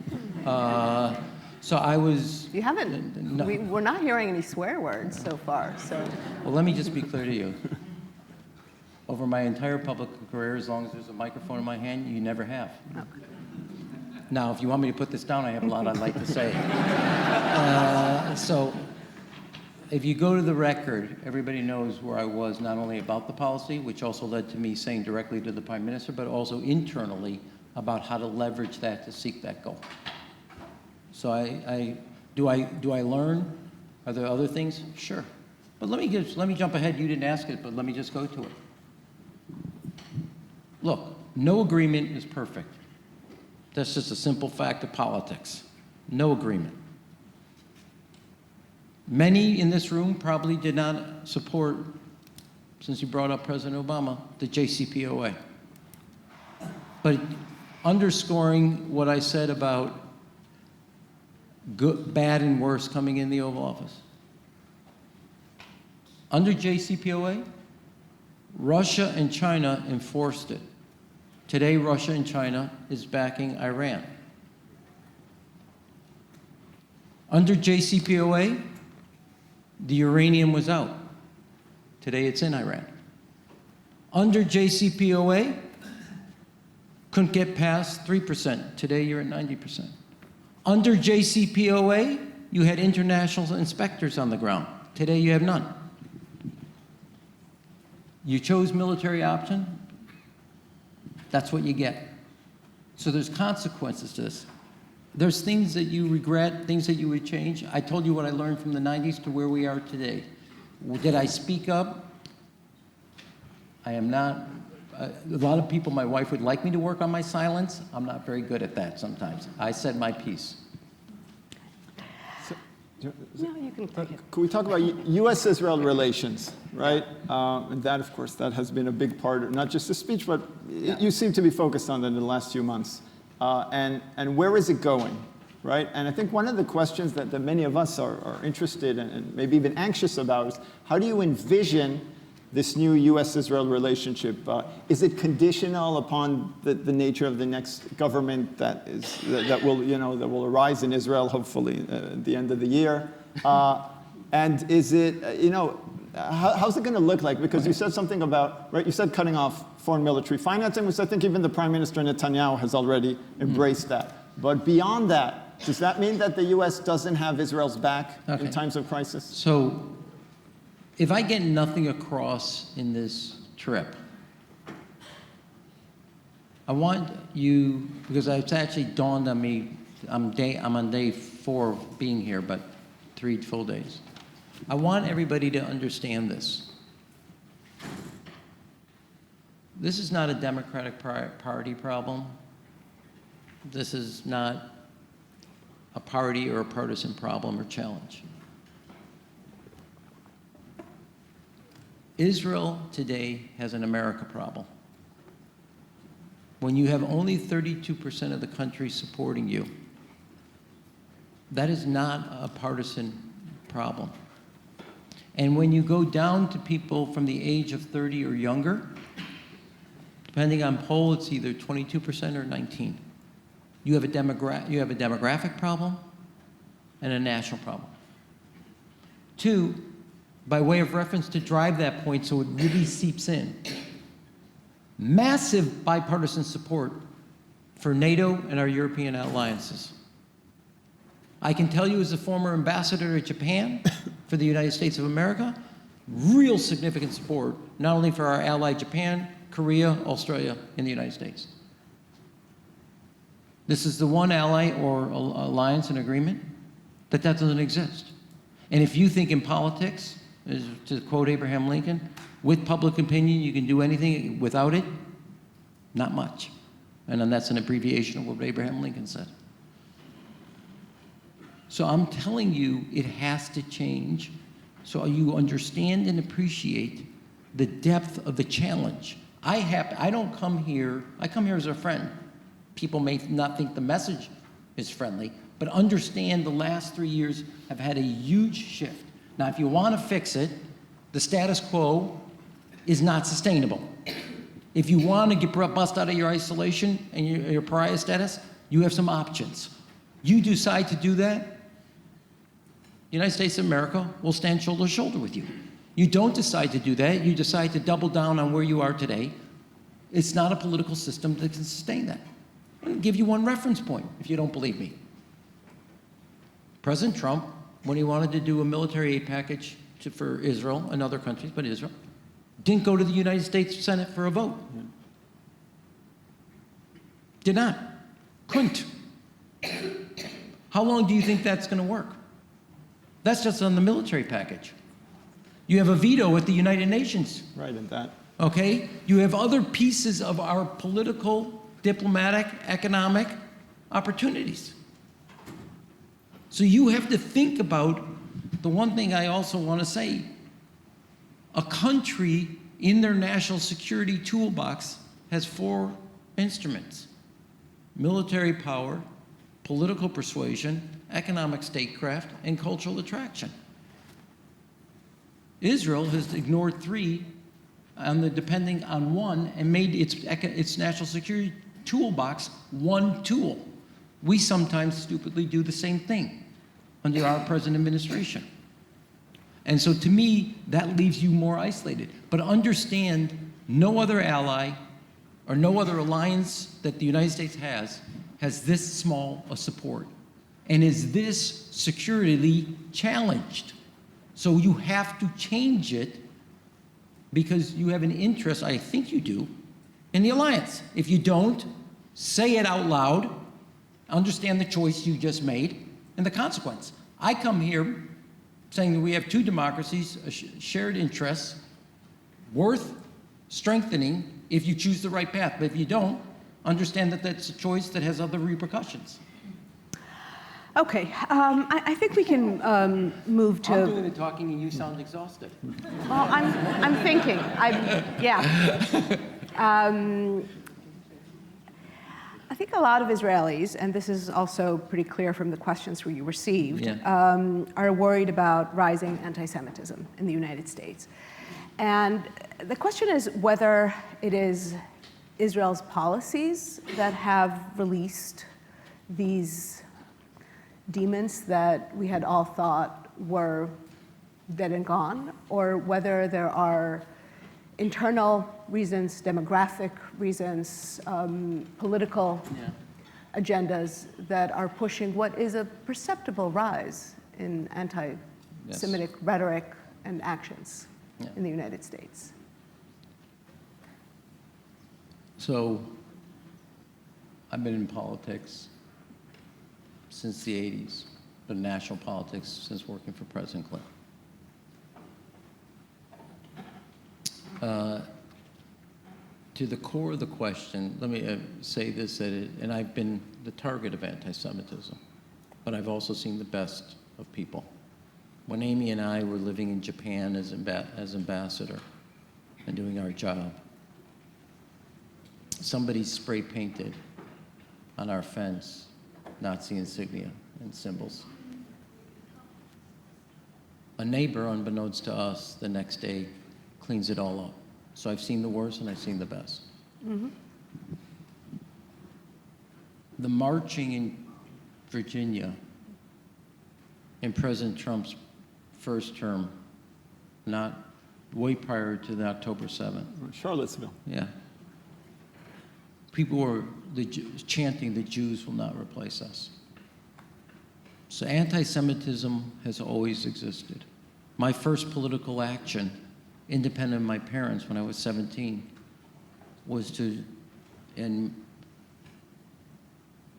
So I was... You haven't. No. We're not hearing any swear words so far, so... Well, let me just be clear to you. Over my entire public career, as long as there's a microphone in my hand, you never have. Okay. Now, if you want me to put this down, I have a lot I'd like to say. So if you go to the record, everybody knows where I was, not only about the policy, which also led to me saying directly to the Prime Minister, but also internally about how to leverage that to seek that goal. So do I learn? Are there other things? Sure. But let me jump ahead. You didn't ask it, but let me just go to it. Look, no agreement is perfect. That's just a simple fact of politics. No agreement. Many in this room probably did not support, since you brought up President Obama, the JCPOA. But underscoring what I said about good, bad, and worse coming in the Oval Office. Under JCPOA, Russia and China enforced it. Today, Russia and China is backing Iran. Under JCPOA, the uranium was out. Today, it's in Iran. Under JCPOA, couldn't get past 3%. Today, you're at 90%. Under JCPOA, you had international inspectors on the ground. Today, you have none. You chose military option, that's what you get. So there's consequences to this. There's things that you regret, things that you would change. I told you what I learned from the 90s to where we are today. Did I speak up? I am not. A lot of people, my wife would like me to work on my silence. I'm not very good at that sometimes. I said my piece. No, you can take it. Could we talk about U.S.-Israel relations, right? And that, of course, that has been a big part of not just the speech, but you seem to be focused on that in the last few months. And where is it going, right? And I think one of the questions that many of us are interested in, and maybe even anxious about, is how do you envision this new U.S.-Israel relationship? Is it conditional upon the nature of the next government that will arise in Israel, hopefully at the end of the year? And is it, how's it going to look like? Because you said something about, right? You said cutting off foreign military financing, which I think even the Prime Minister Netanyahu has already embraced that. But beyond that, does that mean that the U.S. doesn't have Israel's back in times of crisis? So, if I get nothing across in this trip, I want you, because it's actually dawned on me, I'm on day 4 of being here, but 3 full days. I want everybody to understand this. This is not a Democratic Party problem. This is not a party or a partisan problem or challenge. Israel today has an America problem. When you have only 32% of the country supporting you, that is not a partisan problem. And when you go down to people from the age of 30 or younger, depending on poll, it's either 22% or 19%. You have a demographic problem and a national problem. Two, by way of reference to drive that point so it really seeps in, massive bipartisan support for NATO and our European alliances. I can tell you as a former ambassador to Japan for the United States of America, real significant support, not only for our ally Japan, Korea, Australia, and the United States. This is the one ally or alliance and agreement that doesn't exist. And if you think in politics, to quote Abraham Lincoln, with public opinion you can do anything, without it, not much. And then that's an abbreviation of what Abraham Lincoln said. So I'm telling you, it has to change so you understand and appreciate the depth of the challenge. I don't come here, I come here as a friend. People may not think the message is friendly, but understand the last 3 years have had a huge shift. Now, if you want to fix it, the status quo is not sustainable. If you want to get bust out of your isolation and your pariah status, you have some options. You decide to do that, the United States of America will stand shoulder to shoulder with you. You don't decide to do that, you decide to double down on where you are today. It's not a political system that can sustain that. I'll give you one reference point if you don't believe me. President Trump, when he wanted to do a military aid package for Israel and other countries, but Israel, didn't go to the United States Senate for a vote. Did not. Couldn't. How long do you think that's going to work? That's just on the military package. You have a veto at the United Nations. Right, and that. Okay? You have other pieces of our political, diplomatic, economic opportunities. So you have to think about the one thing I also want to say. A country in their national security toolbox has 4 instruments: military power, political persuasion, economic statecraft, and cultural attraction. Israel has ignored 3 depending on 1 and made its national security toolbox 1 tool. We sometimes stupidly do the same thing under our present administration. And so to me, that leaves you more isolated. But understand, no other ally or no other alliance that the United States has this small a support and is this securely challenged. So you have to change it because you have an interest, I think you do, in the alliance. If you don't, say it out loud, understand the choice you just made and the consequence. I come here saying that we have 2 democracies, shared interests, worth strengthening if you choose the right path. But if you don't, understand that that's a choice that has other repercussions. Okay, I think we can move to. I'm doing the talking and you sound exhausted. Well, I'm thinking. I think a lot of Israelis, and this is also pretty clear from the questions we received, are worried about rising anti-Semitism in the United States. And the question is whether it is Israel's policies that have released these demons that we had all thought were dead and gone, or whether there are internal reasons, demographic reasons, political agendas that are pushing what is a perceptible rise in anti-Semitic rhetoric and actions in the United States. So I've been in politics since the 80s, but national politics since working for President Clinton. To the core of the question, let me say this, and I've been the target of anti-Semitism, but I've also seen the best of people. When Amy and I were living in Japan as ambassador and doing our job, somebody spray painted on our fence Nazi insignia and symbols. a neighbor, unbeknownst to us, the next day cleans it all up. So I've seen the worst and I've seen the best. Mm-hmm. The marching in Virginia in President Trump's first term, not way prior to the October 7th. Charlottesville. Yeah. People were chanting, the Jews will not replace us. So anti-Semitism has always existed. My first political action, independent of my parents when I was 17, was in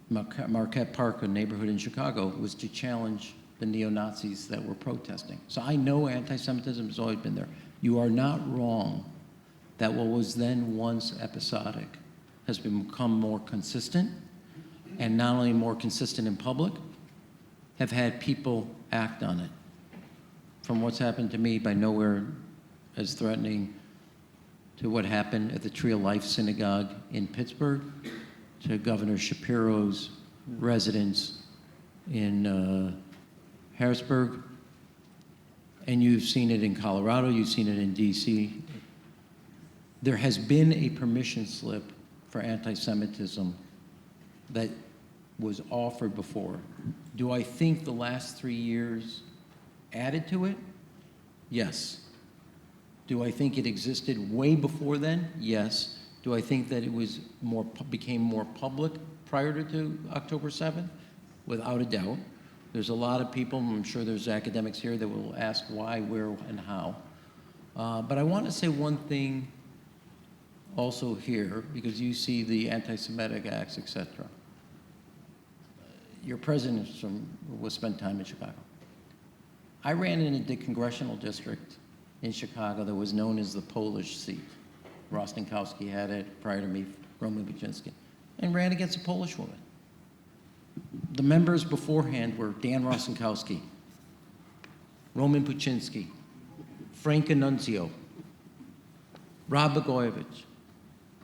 Marquette Park, a neighborhood in Chicago, was to challenge the neo-Nazis that were protesting. So I know anti-Semitism has always been there. You are not wrong that what was then once episodic has become more consistent, and not only more consistent in public, have had people act on it. From what's happened to me by nowhere as threatening to what happened at the Tree of Life Synagogue in Pittsburgh, to Governor Shapiro's residence in Harrisburg, and you've seen it in Colorado, you've seen it in DC. There has been a permission slip for anti-Semitism that was offered before. Do I think the last 3 years added to it? Yes. Do I think it existed way before then? Yes. Do I think that it was became more public prior to October 7th? Without a doubt. There's a lot of people, I'm sure there's academics here that will ask why, where, and how. But I want to say one thing also here, because you see the anti-Semitic acts, et cetera. Your president was spent time in Chicago. I ran in the Congressional District in Chicago that was known as the Polish seat. Rostenkowski had it prior to me, Roman Buczynski, and ran against a Polish woman. The members beforehand were Dan Rostenkowski, Roman Buczynski, Frank Annunzio, Rob Blagojevich,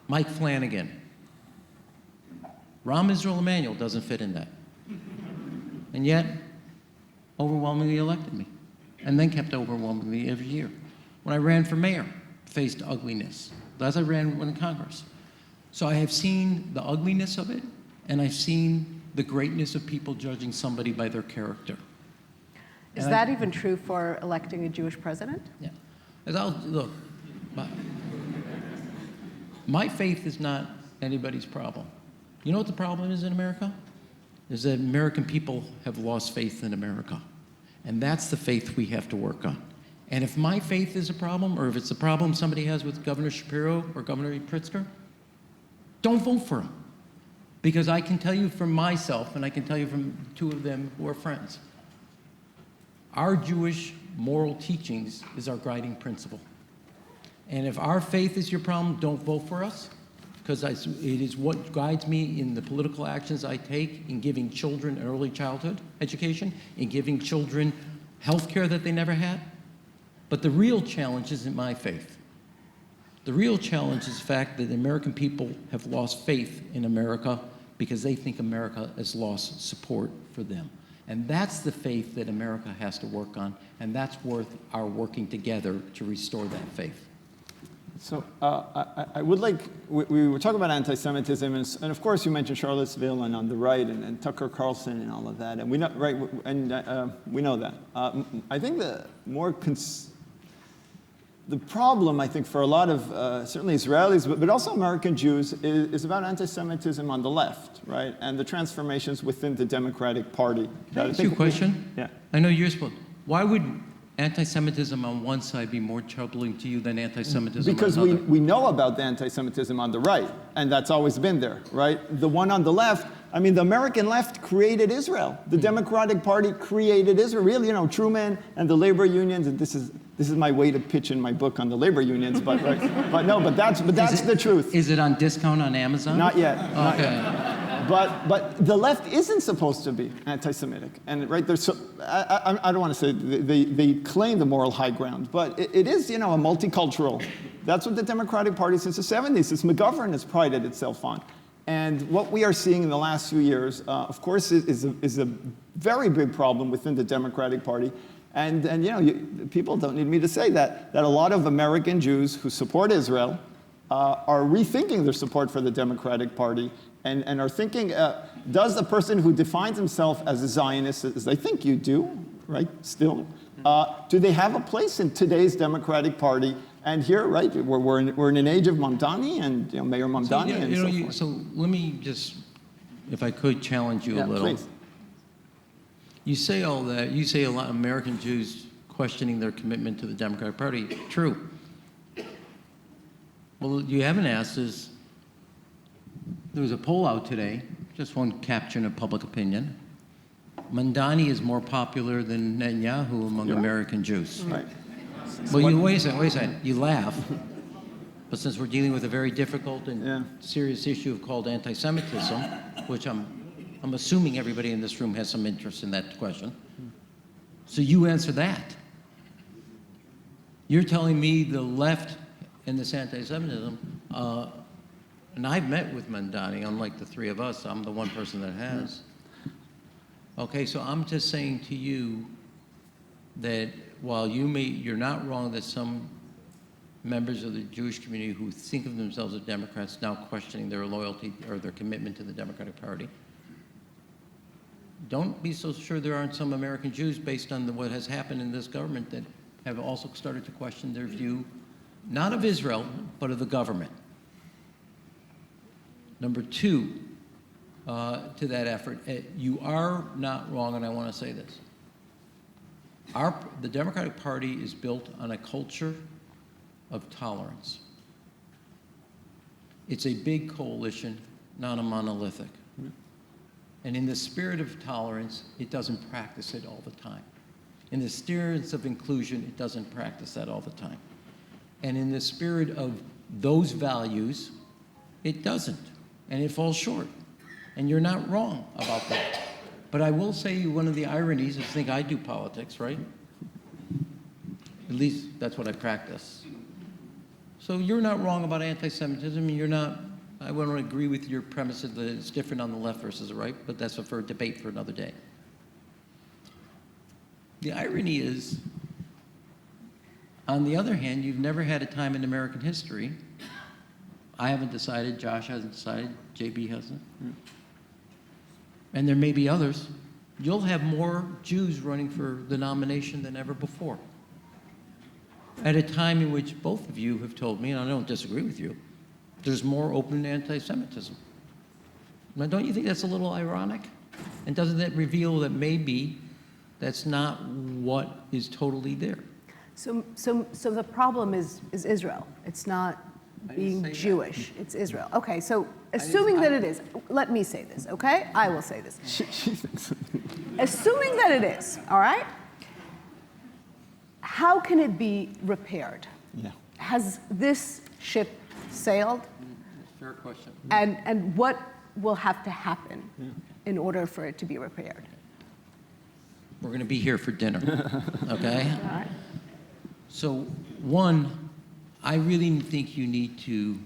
Mike Flanagan. Rahm Emanuel doesn't fit in that. And yet, overwhelmingly elected me, and then kept overwhelming me every year. When I ran for mayor, faced ugliness, as I ran in Congress. So I have seen the ugliness of it, and I've seen the greatness of people judging somebody by their character. Is that even true for electing a Jewish president? Yeah. Look, my faith is not anybody's problem. You know what the problem is in America? Is that American people have lost faith in America. And that's the faith we have to work on. And if my faith is a problem, or if it's a problem somebody has with Governor Shapiro or Governor Pritzker, don't vote for them. Because I can tell you from myself, and I can tell you from two of them who are friends, our Jewish moral teachings is our guiding principle. And if our faith is your problem, don't vote for us, because it is what guides me in the political actions I take in giving children early childhood education, in giving children health care that they never had. But the real challenge isn't my faith. The real challenge is the fact that the American people have lost faith in America because they think America has lost support for them. And that's the faith that America has to work on, and that's worth our working together to restore that faith. So I would like, we were talking about anti-Semitism, and of course you mentioned Charlottesville and on the right, and Tucker Carlson and all of that, and we know, right, and we know that. I think the problem, I think, for a lot of certainly Israelis, but also American Jews, is about anti-Semitism on the left, right? And the transformations within the Democratic Party. Can I ask you a question? Yeah. I know you're supposed. Why would anti-Semitism on one side be more troubling to you than anti-Semitism because on another? we know about the anti-Semitism on the right, and that's always been there, right? The one on the left, I mean, the American left created Israel. The Democratic Party created Israel. Really, you know, Truman and the labor unions, and this is my way to pitch in my book on the labor unions, but right? but that's the truth. Is it on discount on Amazon? Not yet. Not Okay. yet. But the left isn't supposed to be anti-Semitic, and right there's I don't want to say they claim the moral high ground, but it is, you know, a multicultural. That's what the Democratic Party since the 70s, since McGovern, has prided itself on. And what we are seeing in the last few years, of course, is a very big problem within the Democratic Party. And you know, people don't need me to say that a lot of American Jews who support Israel are rethinking their support for the Democratic Party and are thinking, does the person who defines himself as a Zionist, as I think you do, right, still, do they have a place in today's Democratic Party? And here, right, we're in an age of Mamdani and Mayor Mamdani and so forth. So let me just, if I could challenge you a little. Please. You say all that. You say a lot of American Jews questioning their commitment to the Democratic Party. True. Well, you haven't asked is, there was a poll out today, just one capturing of public opinion. Mamdani is more popular than Netanyahu among American Jews. Right. Well, wait a second. You laugh. But since we're dealing with a very difficult and serious issue called anti-Semitism, which I'm assuming everybody in this room has some interest in that question. So you answer that. You're telling me the left in this anti-Semitism, and I've met with Mamdani, unlike the three of us, I'm the one person that has. Okay, so I'm just saying to you that while you're not wrong that some members of the Jewish community who think of themselves as Democrats now questioning their loyalty or their commitment to the Democratic Party, don't be so sure there aren't some American Jews based on what has happened in this government that have also started to question their view, not of Israel, but of the government. Number two, to that effort, you are not wrong, and I want to say this. The Democratic Party is built on a culture of tolerance. It's a big coalition, not a monolithic. And in the spirit of tolerance, it doesn't practice it all the time. In the spirit of inclusion, it doesn't practice that all the time. And in the spirit of those values, it doesn't. And it falls short. And you're not wrong about that. But I will say one of the ironies is I think I do politics, right? At least that's what I practice. So you're not wrong about anti-Semitism. You're not, I wouldn't agree with your premise that it's different on the left versus the right, but that's for a debate for another day. The irony is, on the other hand, you've never had a time in American history, I haven't decided, Josh hasn't decided, JB hasn't, and there may be others, you'll have more Jews running for the nomination than ever before. At a time in which both of you have told me, and I don't disagree with you, there's more open anti-Semitism. Now, don't you think that's a little ironic? And doesn't that reveal that maybe that's not what is totally there? So the problem is Israel. It's not being Jewish. It's Israel. Okay, so assuming that it is, let me say this, okay? I will say this. Assuming that it is, all right? How can it be repaired? Yeah. Has this ship sailed? Fair question. And what will have to happen in order for it to be repaired? We're going to be here for dinner, okay? All right. So, one, I really think you need to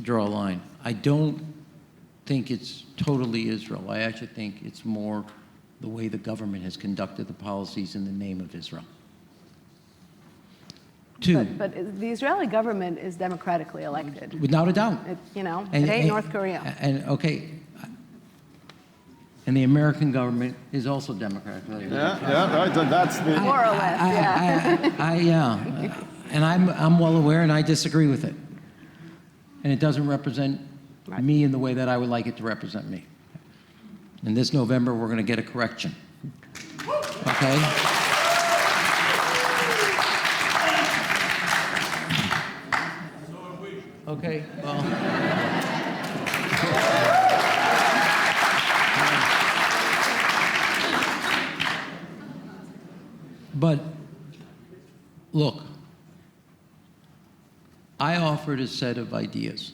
draw a line. I don't think it's totally Israel. I actually think it's more the way the government has conducted the policies in the name of Israel. Two. But the Israeli government is democratically elected. Without a doubt. It ain't North Korea. And the American government is also democratically elected. Yeah, right. That's the. More or less, yeah. And I'm well aware, and I disagree with it. And it doesn't represent me in the way that I would like it to represent me. And this November, we're going to get a correction. Okay? Okay, well. But, look, I offered a set of ideas.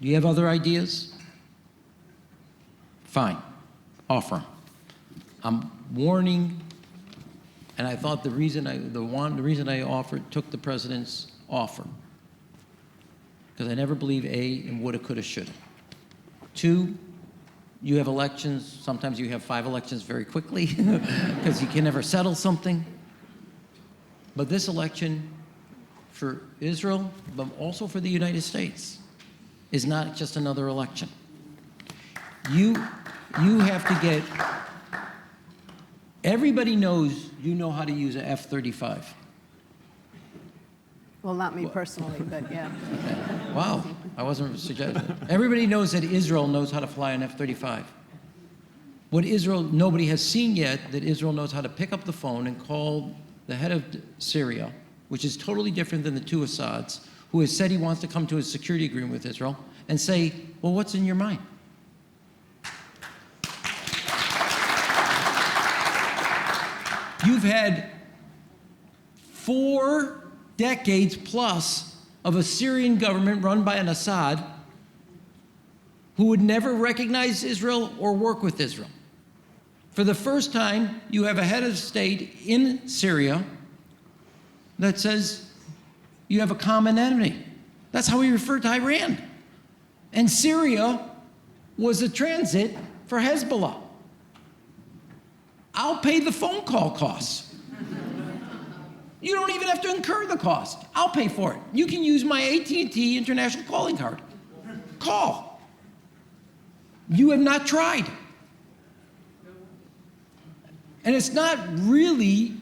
Do you have other ideas? Fine, offer them. I'm warning, and I thought the reason I took the president's offer, because I never believe A in woulda, coulda, shoulda. Two, You have elections, sometimes you have 5 elections very quickly because you can never settle something. But this election for Israel, but also for the United States, is not just another election. You have to get, everybody knows you know how to use an F-35. Well, not me personally, but yeah. Wow, I wasn't suggesting. Everybody knows that Israel knows how to fly an F-35. What Israel, nobody has seen yet, that Israel knows how to pick up the phone and call the head of Syria, which is totally different than the 2 Assads, who has said he wants to come to a security agreement with Israel, and say, well, what's in your mind? You've had 4 decades plus of a Syrian government run by an Assad who would never recognize Israel or work with Israel. For the first time, you have a head of state in Syria that says you have a common enemy. That's how we refer to Iran. And Syria was a transit for Hezbollah. I'll pay the phone call costs. You don't even have to incur the cost. I'll pay for it. You can use my AT&T international calling card. Call. You have not tried. And it's not really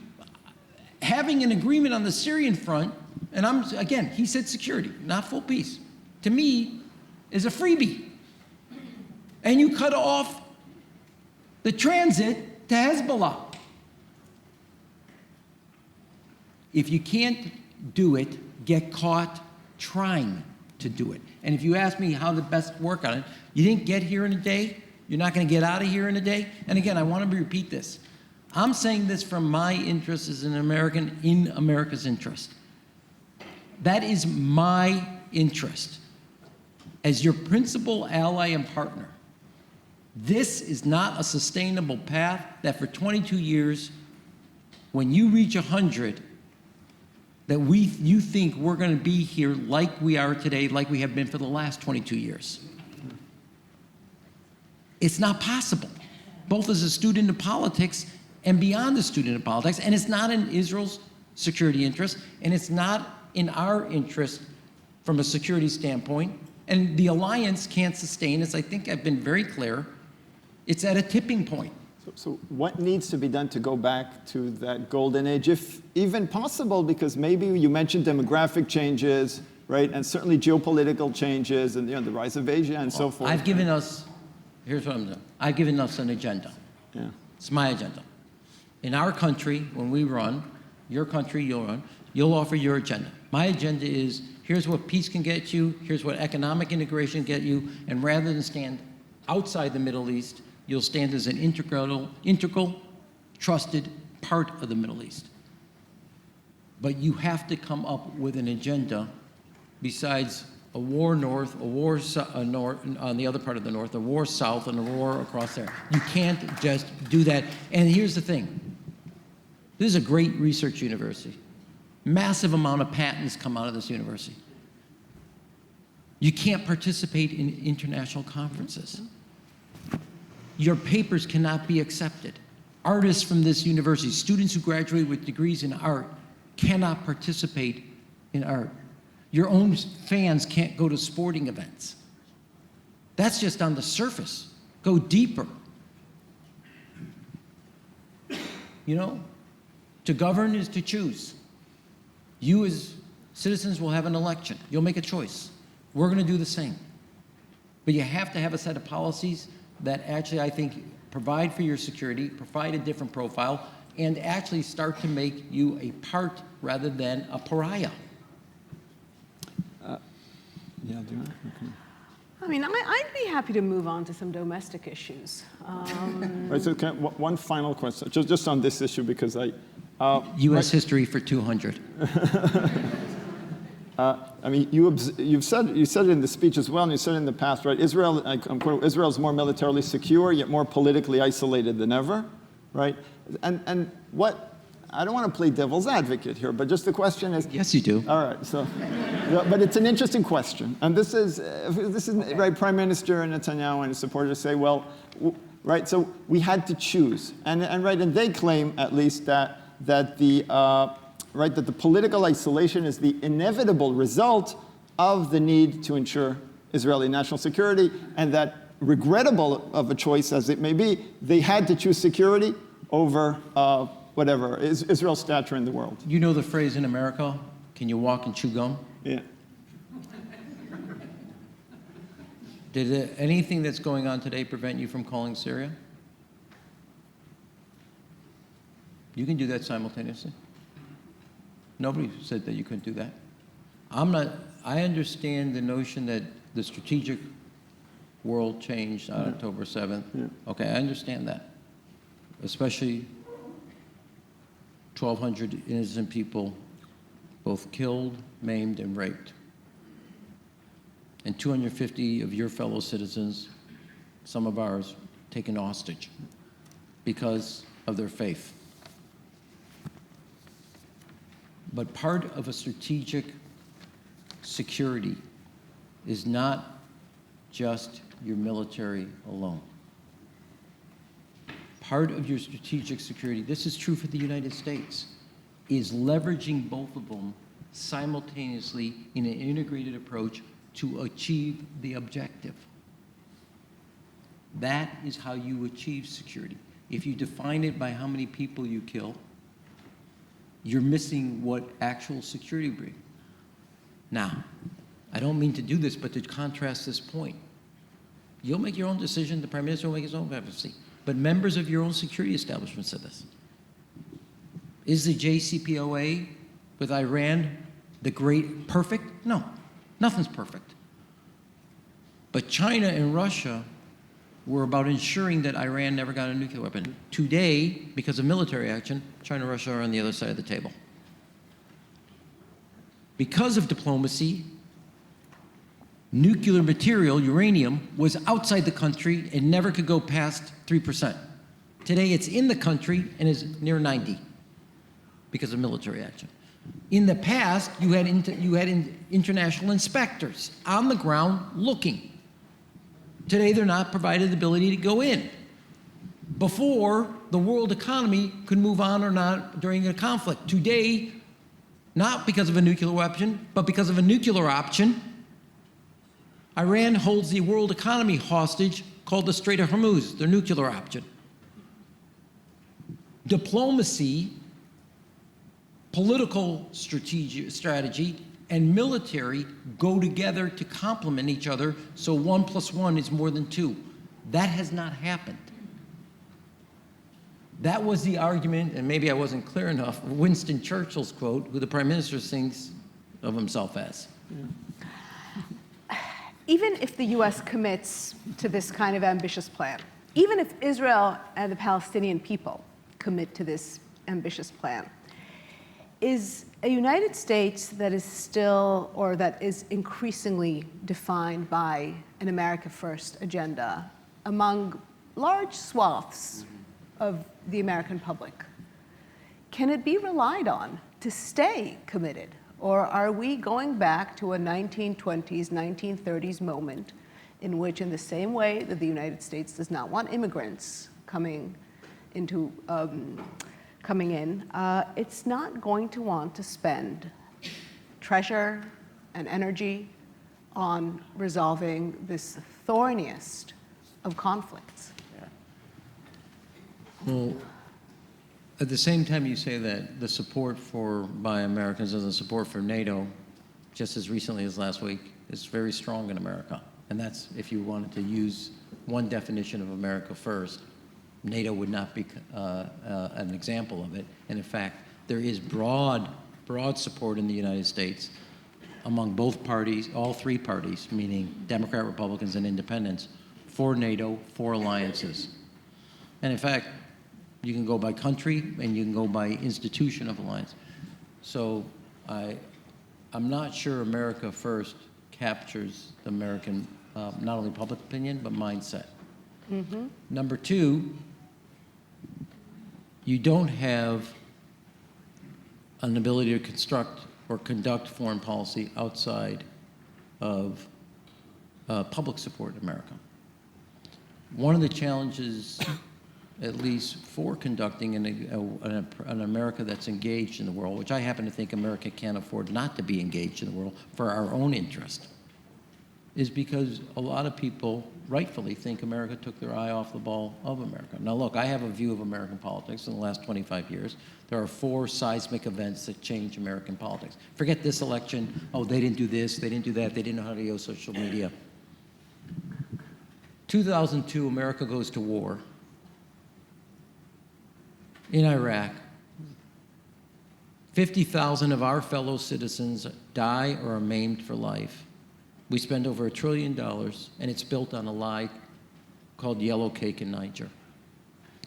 having an agreement on the Syrian front, and again, he said security, not full peace, to me, is a freebie. And you cut off the transit to Hezbollah. If you can't do it, get caught trying to do it. And if you ask me how to best work on it, you didn't get here in a day. You're not going to get out of here in a day. And again, I want to repeat this. I'm saying this from my interest as an American in America's interest. That is my interest as your principal ally and partner. This is not a sustainable path that for 22 years, when you reach 100, that you think we're going to be here like we are today, like we have been for the last 22 years. It's not possible, both as a student of politics and beyond the student of politics, and it's not in Israel's security interest, and it's not in our interest from a security standpoint, and the alliance can't sustain, as I think I've been very clear, it's at a tipping point. So what needs to be done to go back to that golden age, if even possible, because maybe you mentioned demographic changes, right, and certainly geopolitical changes, and the rise of Asia and so forth. I've given us, here's what I'm doing. I've given us an agenda. Yeah. It's my agenda. In our country, when we run, your country, you'll run, you'll offer your agenda. My agenda is, here's what peace can get you, here's what economic integration can get you, and rather than stand outside the Middle East, you'll stand as an integral, trusted part of the Middle East. But you have to come up with an agenda besides a war north, a war north on the other part of the north, a war south, and a war across there. You can't just do that. And here's the thing. This is a great research university. Massive amount of patents come out of this university. You can't participate in international conferences. Your papers cannot be accepted. Artists from this university, students who graduate with degrees in art, cannot participate in art. Your own fans can't go to sporting events. That's just on the surface. Go deeper. You know, to govern is to choose. You as citizens will have an election. You'll make a choice. We're going to do the same. But you have to have a set of policies that actually, I think, provide for your security, provide a different profile, and actually start to make you a part rather than a pariah. Yeah, do you? Okay. I mean, I'd be happy to move on to some domestic issues. Right, so one final question, just on this issue, because U.S. history for 200. I mean, you said it in the speech as well, and you said it in the past, right? Israel, I'm quoting, Israel is more militarily secure, yet more politically isolated than ever, right? And what, I don't want to play devil's advocate here, but just the question is... Yes, you do. All right, so... But it's an interesting question. And this is right, Prime Minister Netanyahu and his supporters say, well, right, so we had to choose. And they claim, at least, that the political isolation is the inevitable result of the need to ensure Israeli national security, and that, regrettable of a choice as it may be, they had to choose security over whatever, Israel's stature in the world. You know the phrase in America, can you walk and chew gum? Yeah. Did anything that's going on today prevent you from calling Syria? You can do that simultaneously. Nobody said that you couldn't do that. I understand the notion that the strategic world changed on October 7th. Yeah. Okay, I understand that. Especially 1,200 innocent people, both killed, maimed, and raped. And 250 of your fellow citizens, some of ours, taken hostage because of their faith. But part of a strategic security is not just your military alone. Part of your strategic security, this is true for the United States, is leveraging both of them simultaneously in an integrated approach to achieve the objective. That is how you achieve security. If you define it by how many people you kill, you're missing what actual security brings. Now, I don't mean to do this, but to contrast this point, you'll make your own decision, the Prime Minister will make his own policy, but members of your own security establishment said this. Is the JCPOA with Iran perfect? No, nothing's perfect. But China and Russia were about ensuring that Iran never got a nuclear weapon. Today, because of military action, China and Russia are on the other side of the table. Because of diplomacy, nuclear material, uranium, was outside the country and never could go past 3%. Today, it's in the country and is near 90 because of military action. In the past, you had international inspectors on the ground looking. Today, they're not provided the ability to go in. Before, the world economy could move on or not during a conflict. Today, not because of a nuclear weapon, but because of a nuclear option, Iran holds the world economy hostage called the Strait of Hormuz, their nuclear option. Diplomacy, political strategy, and military go together to complement each other, so 1 + 1 is more than 2. That has not happened. That was the argument, and maybe I wasn't clear enough, Winston Churchill's quote, who the Prime Minister thinks of himself as. Yeah. Even if the US commits to this kind of ambitious plan, even if Israel and the Palestinian people commit to this ambitious plan, is a United States that is still, or that is increasingly defined by an America First agenda among large swaths of the American public, can it be relied on to stay committed? Or are we going back to a 1920s, 1930s moment in which, in the same way that the United States does not want immigrants coming in, it's not going to want to spend treasure and energy on resolving this thorniest of conflicts? Well, at the same time you say that the support by Americans and the support for NATO, just as recently as last week, is very strong in America. And that's, if you wanted to use one definition of America first, NATO would not be an example of it. And in fact, there is broad support in the United States among both parties, all three parties, meaning Democrat, Republicans, and Independents, for NATO, for alliances. And in fact, you can go by country and you can go by institution of alliance. So I'm not sure America First captures the American, not only public opinion, but mindset. Mm-hmm. Number two, you don't have an ability to construct or conduct foreign policy outside of public support in America. One of the challenges, at least for conducting an America that's engaged in the world, which I happen to think America can't afford not to be engaged in the world for our own interest, is because a lot of people rightfully think America took their eye off the ball of America. Now look, I have a view of American politics in the last 25 years. There are 4 seismic events that change American politics. Forget this election, oh, they didn't do this, they didn't do that, they didn't know how to use social media. 2002, America goes to war in Iraq. 50,000 of our fellow citizens die or are maimed for life. We spend over $1 trillion, and it's built on a lie called yellow cake in Niger.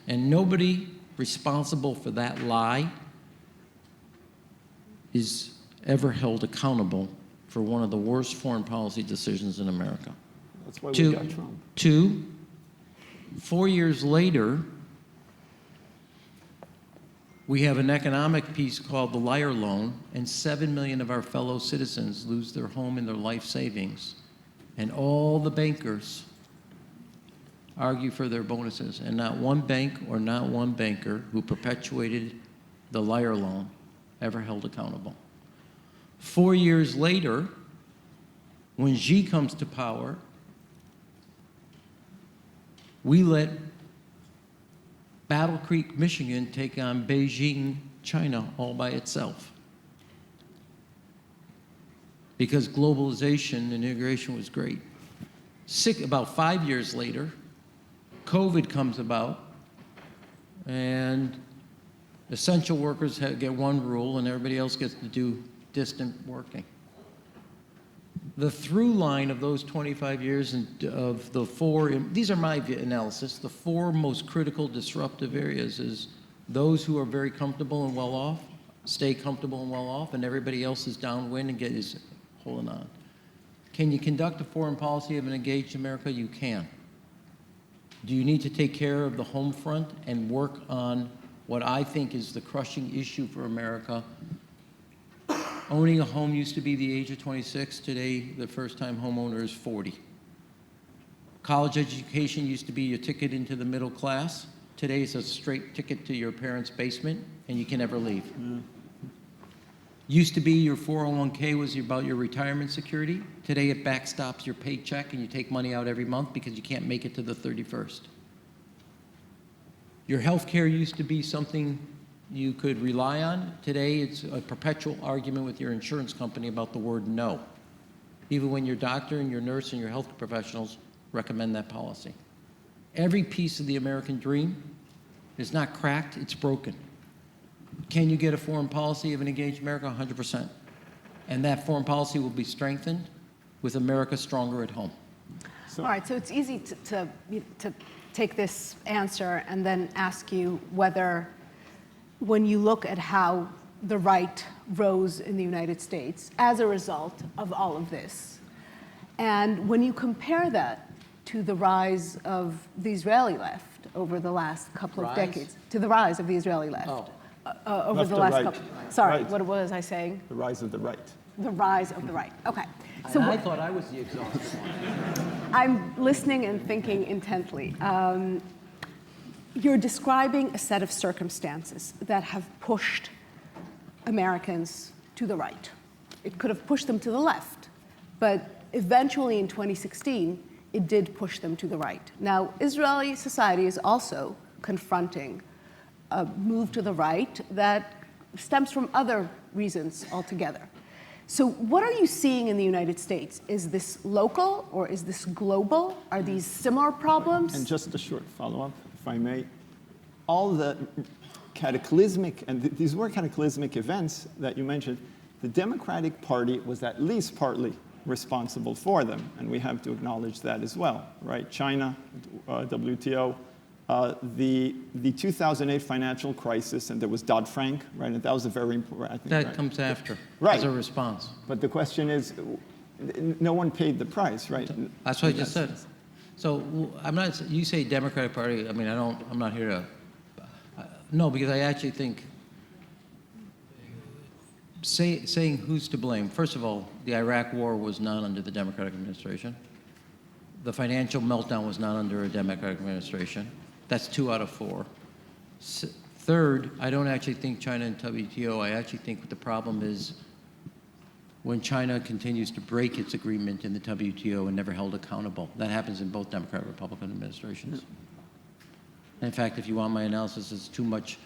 And nobody responsible for that lie is ever held accountable for one of the worst foreign policy decisions in America. That's why we got Trump. 2, 4 years later, we have an economic piece called the liar loan, and 7 million of our fellow citizens lose their home and their life savings. And all the bankers argue for their bonuses, and not one bank or not one banker who perpetuated the liar loan ever held accountable. 4 years later, when Xi comes to power, we let Battle Creek, Michigan take on Beijing, China, all by itself. Because globalization and integration was great. About 5 years later, COVID comes about, and essential workers get one rule, and everybody else gets to do distant working. The through line of those 25 years of the 4, these are my analysis, the 4 most critical disruptive areas is those who are very comfortable and well off, stay comfortable and well off, and everybody else is downwind and is holding on. Can you conduct a foreign policy of an engaged America? You can. Do you need to take care of the home front and work on what I think is the crushing issue for America? Owning a home used to be the age of 26. Today, the first-time homeowner is 40. College education used to be your ticket into the middle class. Today, it's a straight ticket to your parents' basement, and you can never leave. Used to be your 401k was about your retirement security. Today, it backstops your paycheck, and you take money out every month because you can't make it to the 31st. Your health care used to be something you could rely on. Today, it's a perpetual argument with your insurance company about the word no, even when your doctor and your nurse and your health professionals recommend that policy. Every piece of the American dream is not cracked, it's broken. Can you get a foreign policy of an engaged America? 100%. And that foreign policy will be strengthened with America stronger at home. All right, so it's easy to take this answer and then ask you whether, when you look at how the right rose in the United States as a result of all of this, and when you compare that to the rise of the Israeli left over the last couple of decades, to the rise of the Israeli left over Left the or last right? couple. Sorry, Right. what was I saying? The rise of the right. The rise of the right. Okay. So And I thought I was the exhausted one. I'm listening and thinking intently. You're describing a set of circumstances that have pushed Americans to the right. It could have pushed them to the left, but eventually in 2016, it did push them to the right. Now, Israeli society is also confronting a move to the right that stems from other reasons altogether. So what are you seeing in the United States? Is this local or is this global? Are these similar problems? And just a short follow-up, if I may. All the cataclysmic, and these were cataclysmic events that you mentioned, the Democratic Party was at least partly responsible for them, and we have to acknowledge that as well, right? China, WTO, the 2008 financial crisis, and there was Dodd-Frank, right? And that was a very important, I think, That right? comes after, Right. as a response. But the question is, no one paid the price, right? That's what I just said. So I'm not, you say Democratic Party, I mean, I'm not here to, no, because I actually think saying who's to blame. First of all, the Iraq war was not under the Democratic administration. The financial meltdown was not under a Democratic administration. That's 2 out of 4. Third, I don't actually think China and WTO. I actually think what the problem is when China continues to break its agreement in the WTO and never held accountable. That happens in both Democrat and Republican administrations. And in fact, if you want my analysis, it's too much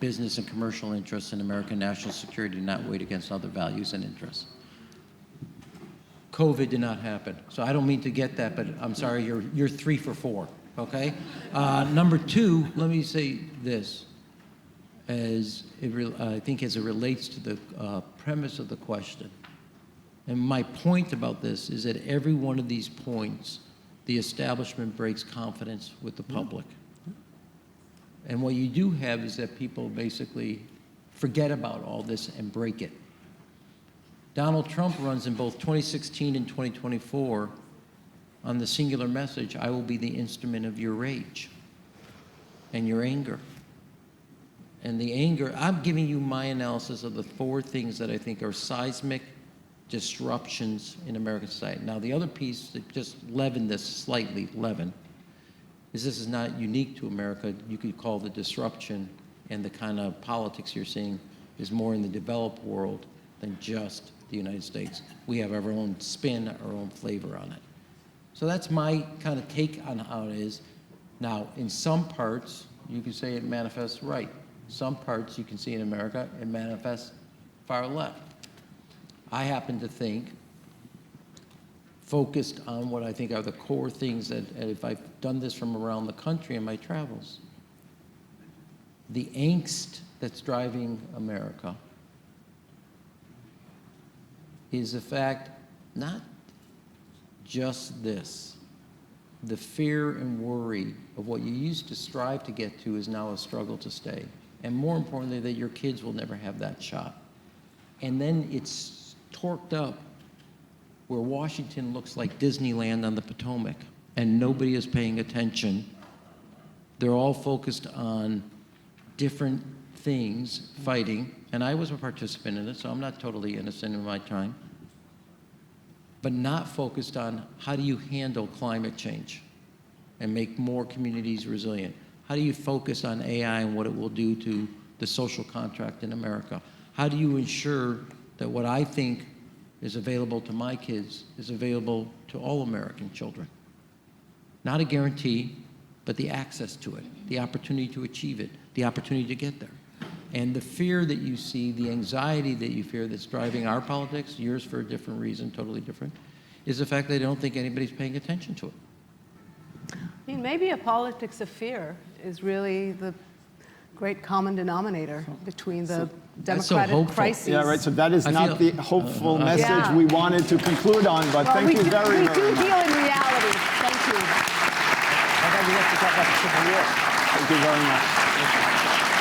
business and commercial interests in American national security not weighed against other values and interests. COVID did not happen. So I don't mean to get that, but I'm sorry, you're 3 for 4, okay? Number 2, let me say this. I think as it relates to the premise of the question. And my point about this is that every one of these points, the establishment breaks confidence with the public. And what you do have is that people basically forget about all this and break it. Donald Trump runs in both 2016 and 2024 on the singular message, I will be the instrument of your rage and your anger. And the anger, I'm giving you my analysis of the 4 things that I think are seismic disruptions in American society. Now, the other piece that just leavened this slightly, is this is not unique to America. You could call the disruption and the kind of politics you're seeing is more in the developed world than just the United States. We have our own spin, our own flavor on it. So that's my kind of take on how it is. Now, in some parts, you can say it manifests right. Some parts you can see in America, it manifests far left. I happen to think, focused on what I think are the core things that, if I've done this from around the country in my travels, the angst that's driving America is the fact, not just this, the fear and worry of what you used to strive to get to is now a struggle to stay. And more importantly, that your kids will never have that shot. And then it's torqued up where Washington looks like Disneyland on the Potomac and nobody is paying attention. They're all focused on different things, fighting, and I was a participant in it, so I'm not totally innocent in my time, but not focused on how do you handle climate change and make more communities resilient? How do you focus on AI and what it will do to the social contract in America? How do you ensure that what I think is available to my kids is available to all American children? Not a guarantee, but the access to it, the opportunity to achieve it, the opportunity to get there. And the fear that you see, the anxiety that you fear that's driving our politics, yours for a different reason, totally different, is the fact that I don't think anybody's paying attention to it. I mean, maybe a politics of fear is really the great common denominator between the democratic crises. Yeah, right. So that is not the hopeful message we wanted to conclude on, but thank you very, very much. We do deal in reality. Thank you. I thought we have to talk about the Civil War. Thank you very much.